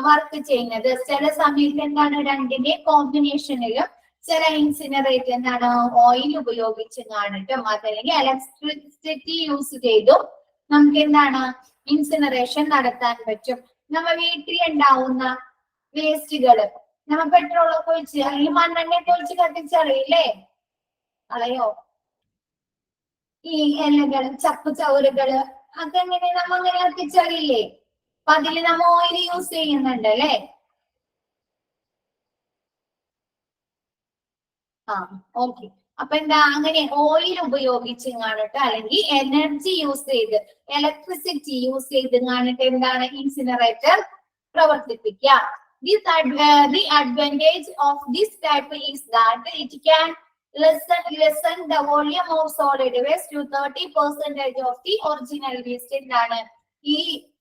A: വർക്ക് ചെയ്യുന്നത്. ചില സമയത്ത് എന്താണ് രണ്ടിന്റെ കോമ്പിനേഷനിലും ചില ഇൻസിനറേറ്റർ എന്താണ് ഓയിൽ ഉപയോഗിച്ച് കാണിട്ടും അതല്ലെങ്കിൽ ഇലക്ട്രിസിറ്റി യൂസ് ചെയ്തും നമുക്ക് എന്താണ് ഇൻസിനറേഷൻ നടത്താൻ പറ്റും. നമ്മ വീട്ടിൽ ഉണ്ടാവുന്ന വേസ്റ്റുകള് നമ്മ പെട്രോളൊക്കെ ഒഴിച്ച് അല്ലെങ്കിൽ മണ്ണെണ്ണയൊക്കെ ഒഴിച്ച് കത്തിച്ചറിയില്ലേ? കളയോ? ഈ ഇലകള് ചപ്പ് ചവറുകള് അതെങ്ങനെ നമ്മ അങ്ങനെ കത്തിച്ചറിയില്ലേ? അപ്പൊ അതില് നമ്മ ഓയിൽ യൂസ് ചെയ്യുന്നുണ്ട് അല്ലേ? ഓക്കെ. അപ്പൊ എന്താ അങ്ങനെ ഓയിൽ ഉപയോഗിച്ച് കാണിട്ട് അല്ലെങ്കിൽ എനർജി യൂസ് ചെയ്ത് ഇലക്ട്രിസിറ്റി യൂസ് ചെയ്ത് കാണിട്ട് എന്താണ് ഇൻസിനറേറ്റർ പ്രവർത്തിപ്പിക്കുക. The advantage of this type is that it can lessen the volume of solid waste to 30% of the original waste. എന്താണ്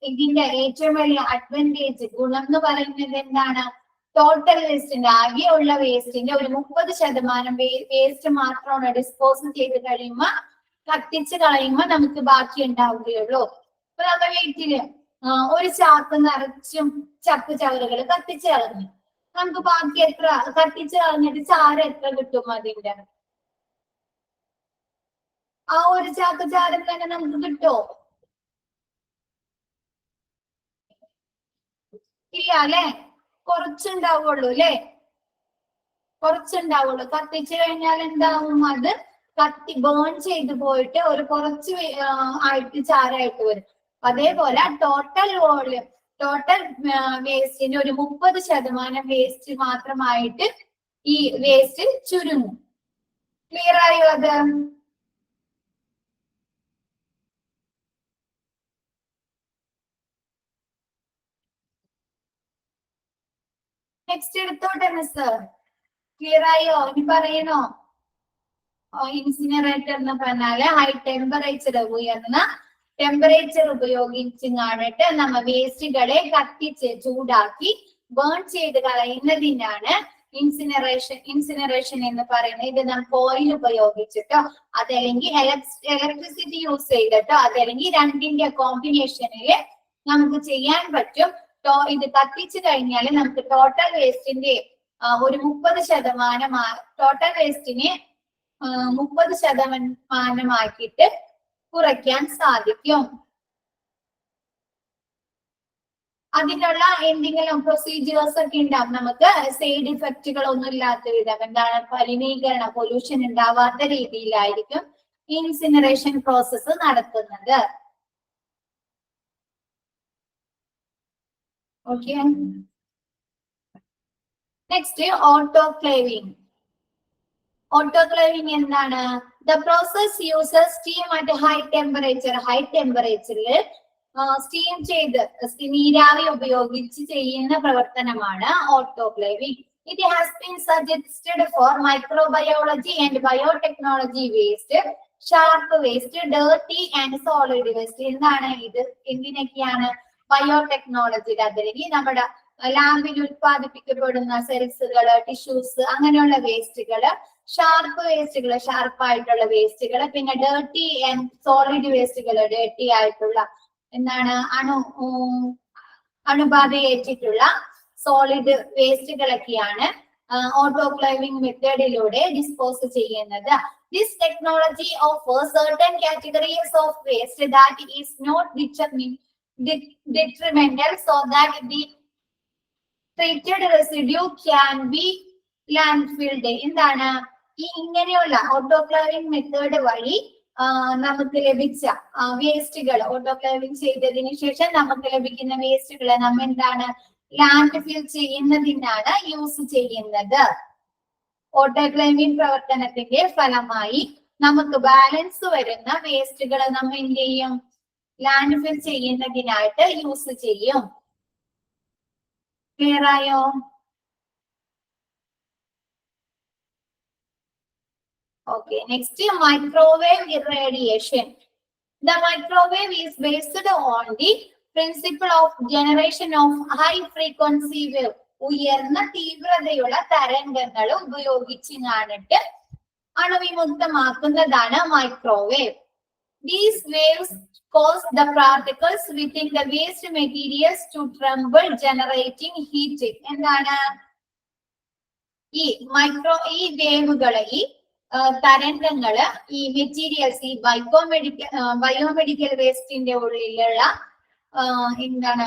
A: ഇതിന്റെ ഏറ്റവും വലിയ അഡ്വാൻറ്റേജ് ഗുണം എന്ന് പറയുന്നത് എന്താണ്? ടോട്ടൽ വേസ്റ്റിന്റെ ആകെയുള്ള വേസ്റ്റിന്റെ ഒരു 30% വേസ്റ്റ് മാത്രമാണ് ഡിസ്പോസ് ചെയ്ത് കഴിയുമ്പോ കത്തിച്ച് കളയുമ്പോ നമുക്ക് ബാക്കി ഉണ്ടാവുകയുള്ളൂ. ഇപ്പൊ നമ്മുടെ വീട്ടില് ഒരു ചാക്ക് നിറച്ചും ചപ്പ് ചവറുകൾ കത്തിച്ച് കളഞ്ഞു. നമുക്ക് ബാക്കി എത്ര കത്തിച്ച് കളഞ്ഞിട്ട് ചാരം എത്ര കിട്ടും അതിന്റെ? ആ ഒരു ചാക്ക് ചാരം തന്നെ നമുക്ക് കിട്ടോ? ഇല്ല അല്ലെ? കുറച്ചുണ്ടാവുള്ളൂ അല്ലെ? കുറച്ചുണ്ടാവുള്ളൂ. കത്തിച്ചു കഴിഞ്ഞാൽ എന്താവും? അത് ബേൺ ചെയ്ത് പോയിട്ട് ഒരു കുറച്ച് ആയിട്ട് ചാരായിട്ട് വരും. അതേപോലെ ടോട്ടൽ വേസ്റ്റിന്റെ ഒരു 30% വേസ്റ്റ് മാത്രമായിട്ട് ഈ വേസ്റ്റ് ചുരുങ്ങും. ക്ലിയർ ആയോ അത്? നെക്സ്റ്റ് എടുത്തോട്ടെ മിസ്. ക്ലിയർ ആയോ? ഇനി പറയണോ? ഇൻസിനറേറ്റർ എന്ന് പറഞ്ഞാല് ഹൈ ടെമ്പറേച്ചർ ഉയർന്ന ടെമ്പറേച്ചർ ഉപയോഗിച്ച് കാണിട്ട് നമ്മ വേസ്റ്റുകളെ കത്തിച്ച് ചൂടാക്കി ബേൺ ചെയ്ത് കളയുന്നതിനാണ് ഇൻസിനറേഷൻ എന്ന് പറയുന്നത്. ഇത് നമുക്ക് ഓയിൽ ഉപയോഗിച്ചിട്ടോ അതല്ലെങ്കിൽ ഇലക്ട്രിസിറ്റി യൂസ് ചെയ്തിട്ടോ അതല്ലെങ്കിൽ രണ്ടിന്റെ കോമ്പിനേഷനില് നമുക്ക് ചെയ്യാൻ പറ്റും. ഇത് കത്തിച്ചു കഴിഞ്ഞാൽ നമുക്ക് ടോട്ടൽ വേസ്റ്റിന്റെ ഒരു 30% ടോട്ടൽ വേസ്റ്റിനെ 30% കുറയ്ക്കാൻ സാധിക്കും. അതിനുള്ള എന്തെങ്കിലും പ്രൊസീജിയേഴ്സ് ഒക്കെ ഉണ്ടാവും. നമുക്ക് സൈഡ് ഇഫക്റ്റുകൾ ഒന്നും ഇല്ലാത്ത വിധം എന്താണ് മലിനീകരണം പൊല്യൂഷൻ ഉണ്ടാവാത്ത രീതിയിലായിരിക്കും ഇൻസിനറേഷൻ പ്രോസസ്സ് നടത്തുന്നത്. ഓക്കെ. Next autoclaving. ഓട്ടോക്ലേവിംഗ് എന്താണ്? The process uses steam at high temperature. High ടെമ്പറേച്ചറിൽ സ്റ്റീം ചെയ്ത് നീരാവി ഉപയോഗിച്ച് ചെയ്യുന്ന പ്രവർത്തനമാണ് autoclaving. It has been suggested for microbiology and biotechnology waste, sharp waste, dirty and solid waste. എന്താണ് ഇത്? എന്തിനൊക്കെയാണ്? ബയോടെക്നോളജിയുടെ അതിലേക്ക് നമ്മുടെ ലാബിൽ ഉത്പാദിപ്പിക്കപ്പെടുന്ന സെൽസുകള്, ടിഷ്യൂസ്, അങ്ങനെയുള്ള വേസ്റ്റുകള്, ഷാർപ്പ് വേസ്റ്റുകള്, ഷാർപ്പായിട്ടുള്ള വേസ്റ്റുകള്, പിന്നെ ഡേർട്ടി ആൻഡ് സോളിഡ് വേസ്റ്റുകള്, ഡേർട്ടി ആയിട്ടുള്ള എന്താണ് അണുബാധയേറ്റിട്ടുള്ള സോളിഡ് വേസ്റ്റുകളൊക്കെയാണ് ഓട്ടോക്ലേവിംഗ് മെത്തേഡിലൂടെ ഡിസ്പോസ് ചെയ്യുന്നത്. This technology offers certain categories of waste that is not detrimental so that the treated residue can be landfilled. എന്താണ് ഈ ഇങ്ങനെയുള്ള ഓട്ടോക്ലേവിംഗ് മെത്തേഡ് വഴി നമുക്ക് ലഭിച്ച വേസ്റ്റുകൾ, ഓട്ടോക്ലേവിംഗ് ചെയ്തതിനു ശേഷം നമുക്ക് ലഭിക്കുന്ന വേസ്റ്റുകളെ നമ്മൾ എന്താണ് ലാൻഡ് ഫിൽ ചെയ്യുന്നതിനാണ് യൂസ് ചെയ്യുന്നത്. ഓട്ടോക്ലേവിംഗ് പ്രവർത്തനത്തിന്റെ ഫലമായി നമുക്ക് ബാലൻസ് വരുന്ന വേസ്റ്റുകൾ നമ്മൾ എന്ത് ചെയ്യും? ലാൻഡ് ഫിൽ ചെയ്യുന്നതിനായിട്ട് യൂസ് ചെയ്യും. ക്ലിയർ ആയോ? Okay, next microwave irradiation. The microwave is based on the principle of generation of high frequency wave. ഉയർന്ന തീവ്രതയുള്ള തരംഗങ്ങൾ ഉപയോഗിച്ച് കാണിട്ട് അണുവിമുക്തമാക്കുന്നതാണ് microwave. These waves cause the particles within the waste materials to tremble, generating heat. എന്താണ് ഈ വേവുകളെ, ഈ തരംഗങ്ങള് ഈ മെറ്റീരിയൽസ്, ഈ ബയോമെഡിക്കൽ വേസ്റ്റിന്റെ ഉള്ളിലുള്ള എന്താണ്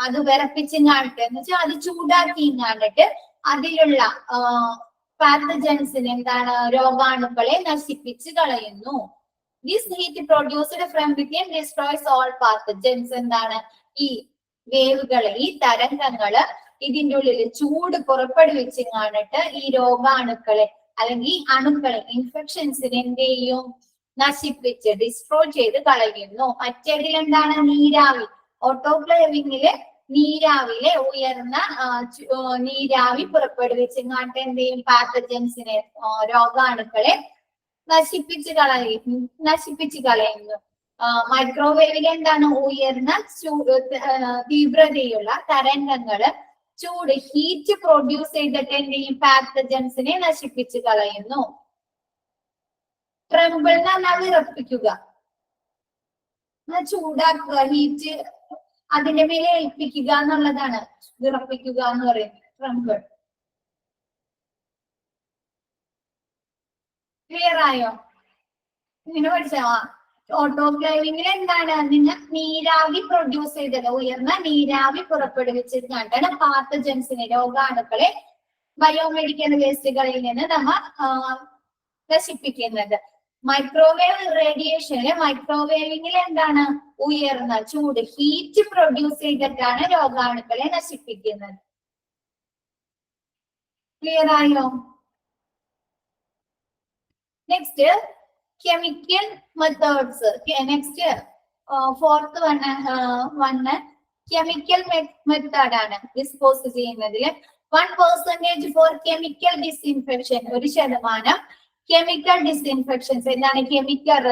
A: അത് വിറപ്പിച്ച് കാണിട്ട് എന്ന് വെച്ചാൽ അത് ചൂടാക്കി കാണിട്ട് അതിലുള്ള പാത്തജൻസിന് എന്താണ് രോഗാണുക്കളെ നശിപ്പിച്ച് കളയുന്നു. This heat produced from within destroys all pathogens. എന്താണ് ഈ വേവുകള്, ഈ തരംഗങ്ങള് ഇതിന്റെ ഉള്ളിൽ ചൂട് പുറപ്പെടുവിച്ച് കാണിട്ട് ഈ രോഗാണുക്കളെ അല്ലെങ്കിൽ അണുക്കളെ, ഇൻഫെക്ഷൻസിനെ എന്ത് ചെയ്യും? നശിപ്പിച്ച് ഡിസ്ട്രോയ് ചെയ്ത് കളയുന്നു. മറ്റേതിൽ എന്താണ്? നീരാവി. ഓട്ടോക്ലേവിംഗില് നീരാവിലെ ഉയർന്ന നീരാവി പുറപ്പെടുവിച്ച് കാണിട്ട് എന്ത് ചെയ്യും? പാത്തജൻസിനെ, രോഗാണുക്കളെ നശിപ്പിച്ച് കളയുന്നു. മൈക്രോവേവിൽ എന്താണ്? ഉയർന്ന തീവ്രതയുള്ള തരംഗങ്ങള് ചൂട്, ഹീറ്റ് പ്രൊഡ്യൂസ് ചെയ്തിട്ട് എന്ത് ചെയ്യും? പാത്തജൻസിനെ നശിപ്പിച്ച് കളയുന്നു. ട്രംബിൾ എന്ന് പറഞ്ഞാൽ വിറപ്പിക്കുക, ചൂടാക്കുക, ഹീറ്റ് അതിന്റെ മേലെ ഏൽപ്പിക്കുക എന്നുള്ളതാണ് വിറപ്പിക്കുക എന്ന് പറയുന്നത് ട്രംബിൾ. ക്ലിയർ ആയോ? ഇങ്ങനെ പഠിച്ചോ? ഓട്ടോക്ലേവിംഗിൽ എന്താണ്? നിങ്ങൾ നീരാവി പ്രൊഡ്യൂസ് ചെയ്തത്, ഉയർന്ന നീരാവി പുറപ്പെടുവിച്ചിട്ടാണ് പാത്തജൻസിനെ, രോഗാണുക്കളെ ബയോമെഡിക്കൽ വേസ്റ്റുകളിൽ നിന്ന് നമ്മൾ നശിപ്പിക്കുന്നത്. മൈക്രോവേവ് റേഡിയേഷനില്, മൈക്രോവേവിംഗിൽ എന്താണ്? ഉയർന്ന ചൂട്, ഹീറ്റ് പ്രൊഡ്യൂസ് ചെയ്തിട്ടാണ് രോഗാണുക്കളെ നശിപ്പിക്കുന്നത്. ക്ലിയർ ആയോ? Next chemical methods. Next fourth one chemical method ആണ് ഡിസ്പോസ് ചെയ്യുന്നതിൽ. 1% for chemical disinfection. 1% കെമിക്കൽ ഡിസ്ഇൻഫെക്ഷൻസ്. എന്താണ്? കെമിക്കൽ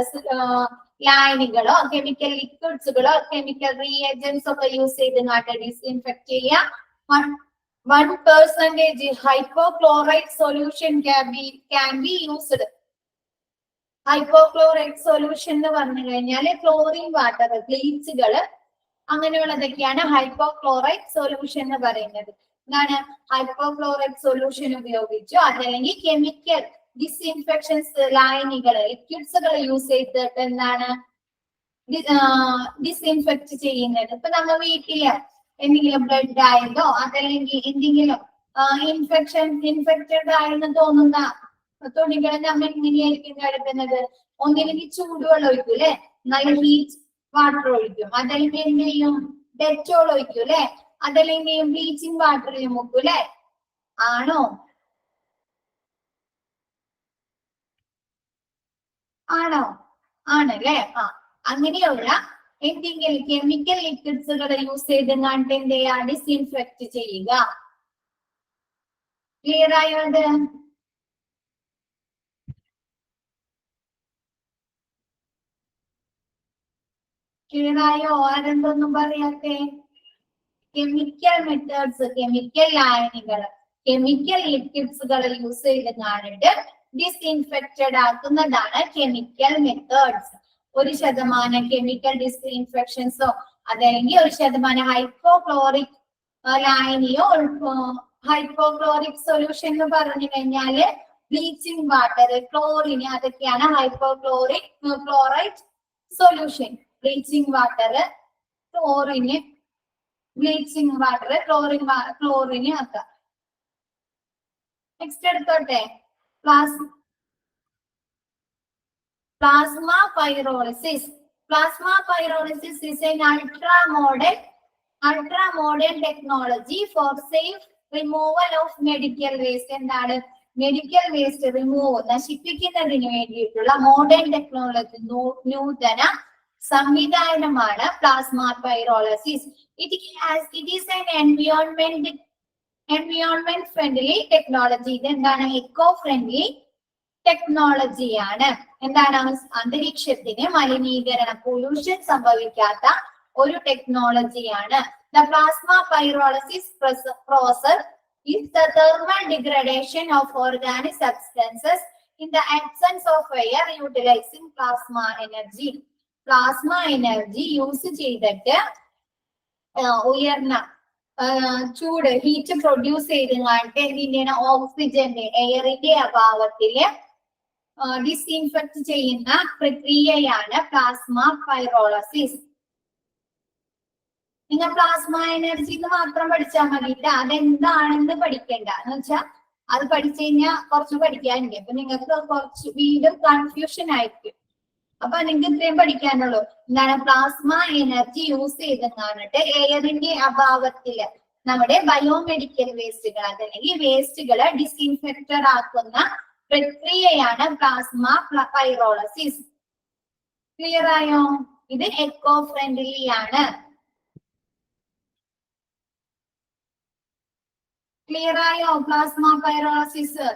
A: ലായനികളോ കെമിക്കൽ ലിക്വിഡ്സുകളോ കെമിക്കൽ റിയേജൻസ് ഒക്കെ യൂസ് ചെയ്ത് ഡിസ്ഇൻഫെക്ട് ചെയ്യാം. 1% hypochlorite solution can be used. Hypochlorite solution എന്ന് പറഞ്ഞു കഴിഞ്ഞാൽ ക്ലോറിൻ വാട്ടർ, ബ്ലീച്ചുകള്, അങ്ങനെയുള്ളതൊക്കെയാണ് ഹൈപ്പോക്ലോറൈറ്റ് സൊല്യൂഷൻ എന്ന് പറയുന്നത്. എന്താണ്? ഹൈപ്പോക്ലോറൈറ്റ് സൊല്യൂഷൻ ഉപയോഗിച്ചു അതല്ലെങ്കിൽ കെമിക്കൽ ഡിസ്ഇൻഫെക്ഷൻസ് ലായനികള്, ലിക്വിഡ്സുകൾ യൂസ് ചെയ്തിട്ട് എന്താണ് ഡിസ്ഇൻഫെക്ട് ചെയ്യുന്നത്. ഇപ്പൊ നമ്മ വീട്ടില് എന്തെങ്കിലും ബ്ലഡ് ആയതോ അതല്ലെങ്കിൽ എന്തെങ്കിലും ഇൻഫെക്റ്റഡ് ആയെന്ന് തോന്നുന്ന തുണികൾ നമ്മൾ എങ്ങനെയായിരിക്കും കഴുകുന്നത്? ഒന്നില്ലെങ്കിൽ ചൂടുവെള്ളം ഒഴിക്കും അല്ലെ, നല്ല ഹീറ്റ് വാട്ടർ ഒഴിക്കും, അതല്ലെങ്കിൽ എന്ത് ചെയ്യും, ഡെറ്റോൾ ഒഴിക്കും അല്ലെ, അതല്ലെങ്കിൽ ബ്ലീച്ചിങ് വാട്ടറിൽ മുക്കും അല്ലെ? ആണോ? ആണോ? ആണല്ലേ. അങ്ങനെയുള്ള എന്തെങ്കിലും കെമിക്കൽ ലിക്വിഡ്സുകൾ യൂസ് ചെയ്തെങ്ങാണ്ട് എന്ത് ചെയ്യുക, ഡിസ്ഇൻഫെക്ട് ചെയ്യുക. ക്ലിയർ ആയോ? അത് ക്ലിയർ ആയോ? ആരെന്തൊന്നും പറയാത്തെ? കെമിക്കൽ മെത്തേഡ്സ്, കെമിക്കൽ ലായനികൾ, കെമിക്കൽ ലിക്വിഡ്സുകൾ യൂസ് ചെയ്തെങ്ങാണ്ട് ഡിസ്ഇൻഫെക്റ്റഡ് ആക്കുന്നതാണ് കെമിക്കൽ മെത്തേഡ്സ്. 1% കെമിക്കൽ ഡിസ്ഇൻഫെക്ഷൻസോ അതല്ലെങ്കിൽ 1% ഹൈപ്പോക്ലോറിക് ലായനിയോ ഹൈപ്പോക്ലോറിക് സൊല്യൂഷൻ എന്ന് പറഞ്ഞു കഴിഞ്ഞാല് ബ്ലീച്ചിങ് വാട്ടർ, ക്ലോറിന്, അതൊക്കെയാണ് chloride solution. Bleaching water, chlorine, bleaching water, chlorine ഒക്കെ. നെക്സ്റ്റ് എടുത്തോട്ടെ. Plasma pyrolysis. Plasma pyrolysis is an ultra modern technology for safe removal of medical waste. എന്താണ് മെഡിക്കൽ വേസ്റ്റ് റിമൂവ്, നശിപ്പിക്കുന്നതിന് വേണ്ടിയിട്ടുള്ള മോഡേൺ ടെക്നോളജി, നൂതന സംവിധാനമാണ് plasma pyrolysis. It is an environment friendly technology. ഇതെന്താണ്? എക്കോ ഫ്രണ്ട്ലി ടെക്നോളജിയാണ്. എന്താണ്? അന്തരീക്ഷത്തിന് മലിനീകരണം, പൊല്യൂഷൻ സംഭവിക്കാത്ത ഒരു ടെക്നോളജിയാണ്. The plasma pyrolysis process is the thermal degradation of organic substances in the absence of air utilizing plasma energy. Plasma energy use ചെയ്തിട്ട് ഉയർന്ന ചൂട്, ഹീറ്റ് പ്രൊഡ്യൂസ് ചെയ്തുകൊണ്ട് എന്തിന്റെയാണ്? ഓക്സിജന്റെ, എയറിന്റെ അഭാവത്തില് ഡിസ്ഇൻഫെക്ട് ചെയ്യുന്ന പ്രക്രിയയാണ് പ്ലാസ്മ പൈറോളിസിസ്. നിങ്ങൾ പ്ലാസ്മ എനർജി മാത്രം പഠിച്ചാൽ മതിയില്ല, അതെന്താണെന്ന് പഠിക്കണ്ട. എന്ന് വെച്ചാൽ അത് പഠിച്ചു കഴിഞ്ഞാൽ കുറച്ച് പഠിക്കാനുണ്ട്. അപ്പൊ നിങ്ങൾക്ക് കുറച്ച് വീണ്ടും കൺഫ്യൂഷൻ ആയിരിക്കും. അപ്പൊ നിങ്ങൾക്ക് ഇത്രയും പഠിക്കാനുള്ളൂ. എന്താണ്? പ്ലാസ്മ എനർജി യൂസ് ചെയ്തെന്നാണിട്ട് എയറിന്റെ അഭാവത്തില് നമ്മുടെ ബയോമെഡിക്കൽ വേസ്റ്റുകൾ അതല്ലെങ്കിൽ വേസ്റ്റുകള് ഡിസ്ഇൻഫെക്റ്റഡ് ആക്കുന്ന പ്രക്രിയയാണ് പ്ലാസ്മ പൈറോളിസിസ്. ക്ലിയർ ആയോ? ഇത് എക്കോ ഫ്രണ്ട്ലി ആണ്. ക്ലിയർ ആയോ? Plasma pyrolysis.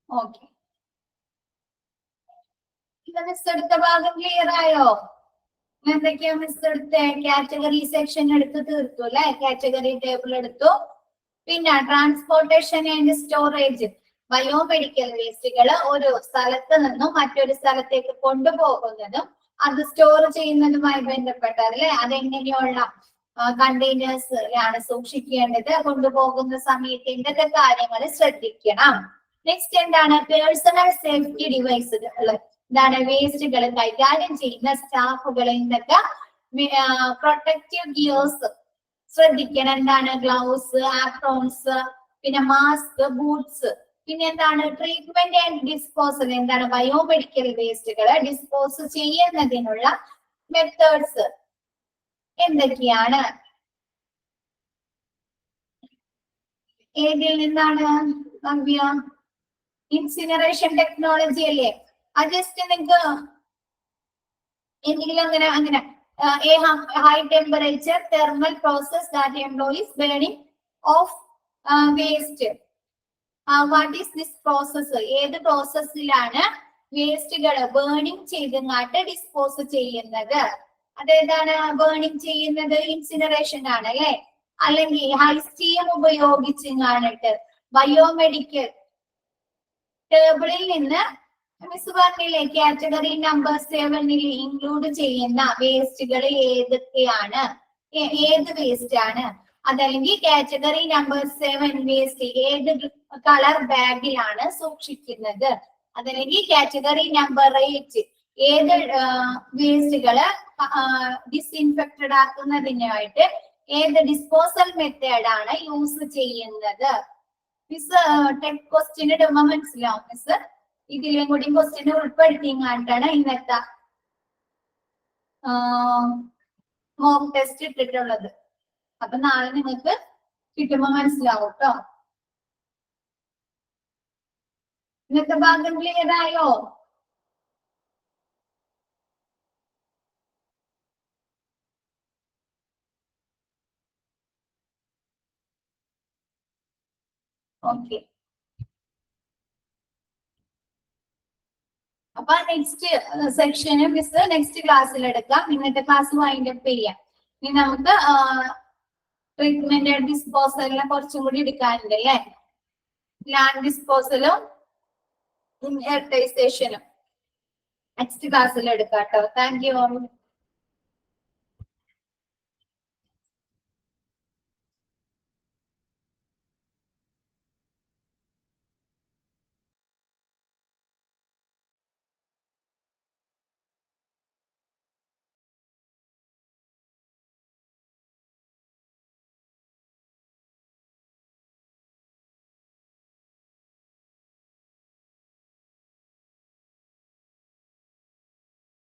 A: ഓക്കെ. മിസ് എടുത്ത ഭാഗം ക്ലിയർ ആയോ? എന്തൊക്കെയാ മിസ് എടുത്തേ? കാറ്റഗറി സെക്ഷൻ എടുത്ത് തീർത്തു അല്ലെ? കാറ്റഗറി ടേബിൾ എടുത്തു. പിന്നെ ട്രാൻസ്പോർട്ടേഷൻ ആൻഡ് സ്റ്റോറേജ്, ബയോമെഡിക്കൽ വേസ്റ്റുകൾ ഒരു സ്ഥലത്ത് നിന്നും മറ്റൊരു സ്ഥലത്തേക്ക് കൊണ്ടുപോകുന്നതും അത് സ്റ്റോർ ചെയ്യുന്നതുമായി ബന്ധപ്പെട്ടല്ലേ, അതെങ്ങനെയുള്ള കണ്ടെയ്നേഴ്സിലാണ് സൂക്ഷിക്കേണ്ടത്, കൊണ്ടുപോകുന്ന സമയത്ത് എന്തൊക്കെ കാര്യങ്ങൾ ശ്രദ്ധിക്കണം. നെക്സ്റ്റ് എന്താണ്? പേഴ്സണൽ സേഫ്റ്റി ഡിവൈസുകൾ, എന്താണ്? വേസ്റ്റുകൾ കൈകാര്യം ചെയ്യുന്ന സ്റ്റാഫുകൾ എന്തൊക്കെ പ്രൊട്ടക്റ്റീവ് ഗിയേഴ്സ് ശ്രദ്ധിക്കണം. എന്താണ്? ഗ്ലൗസ്, ആപ്രോൺസ്, പിന്നെ മാസ്ക്, ബൂട്ട്സ്. പിന്നെ എന്താണ്? ട്രീറ്റ്മെന്റ് ആൻഡ് ഡിസ്പോസൽ, എന്താണ്? ബയോമെഡിക്കൽ വേസ്റ്റുകൾ ഡിസ്പോസ് ചെയ്യുന്നതിനുള്ള മെത്തേഡ്സ് എന്തൊക്കെയാണ്? ഏതിൽ നിന്നാണ് നവ്യ? ഇൻസിനറേഷൻ ടെക്നോളജി അല്ലേ? അത് ജസ്റ്റ് നിങ്ങൾക്ക് എന്തെങ്കിലും അങ്ങനെ a high temperature thermal process that employs burning of waste. What is this process? ഏത് പ്രോസസ്സിലാണ് വേസ്റ്റുകൾ ബേണിംഗ് ചെയ്തങ്ങാട്ട് ഡിസ്പോസ് ചെയ്യുന്നത്? അതേതാണ് ബേണിംഗ് ചെയ്യുന്നത്? ഇൻസിനറേഷൻ ആണ് അല്ലെ? അല്ലെങ്കിൽ ഹൈ സ്റ്റീം ഉപയോഗിച്ചങ്ങാണിട്ട് ബയോമെഡിക്കൽ ടേബിളിൽ നിന്ന് മിസ് പറഞ്ഞില്ലേ കാറ്റഗറി നമ്പർ 7 ഇൻക്ലൂഡ് ചെയ്യുന്ന വേസ്റ്റുകൾ ഏതൊക്കെയാണ്, ഏത് വേസ്റ്റ് ആണ്? അതല്ലെങ്കിൽ കാറ്റഗറി നമ്പർ 7 വേസ്റ്റ് ഏത് കളർ ബാഗിലാണ് സൂക്ഷിക്കുന്നത്? അതല്ലെങ്കിൽ കാറ്റഗറി നമ്പർ 8 ഏത് വേസ്റ്റുകള് ഡിസ്ഇൻഫെക്റ്റഡ് ആക്കുന്നതിനായിട്ട് ഏത് ഡിസ്പോസൽ മെത്തേഡാണ് യൂസ് ചെയ്യുന്നത്? മിസ് ടെക് ക്വസ്റ്റ്യൻ ഇടുമ്പോ മനസ്സിലാവും മിസ്. ഇതിലും കൂടി ക്വസ്റ്റ്യൻ ഉൾപ്പെടുത്തിങ്ങാണ്ടാണ് ഇന്നത്തെ മോക്ക് ടെസ്റ്റ് ഇട്ടിട്ടുള്ളത്. അപ്പൊ നാളെ നിങ്ങൾക്ക് കിട്ടുമ്പോ മനസ്സിലാവും കേട്ടോ. ഇന്നത്തെ ഭാഗം ക്ലിയർ ആയോ? ഓക്കെ. അപ്പൊ നെക്സ്റ്റ് സെക്ഷന് മിസ് നെക്സ്റ്റ് ക്ലാസ്സിൽ എടുക്കാം. ഇന്നത്തെ ക്ലാസ് വൈൻഡ് അപ്പ് ചെയ്യാം. ഇനി നമുക്ക് ട്രീറ്റ്മെന്റ് ഡിസ്പോസലിനെ കുറച്ചും കൂടി എടുക്കാനുണ്ട് അല്ലേ? ലാൻഡ് ഡിസ്പോസലും ഇൻഹെറിറ്റൈസേഷനും നെക്സ്റ്റ് ക്ലാസ്സിൽ എടുക്കാം കേട്ടോ. Thank you.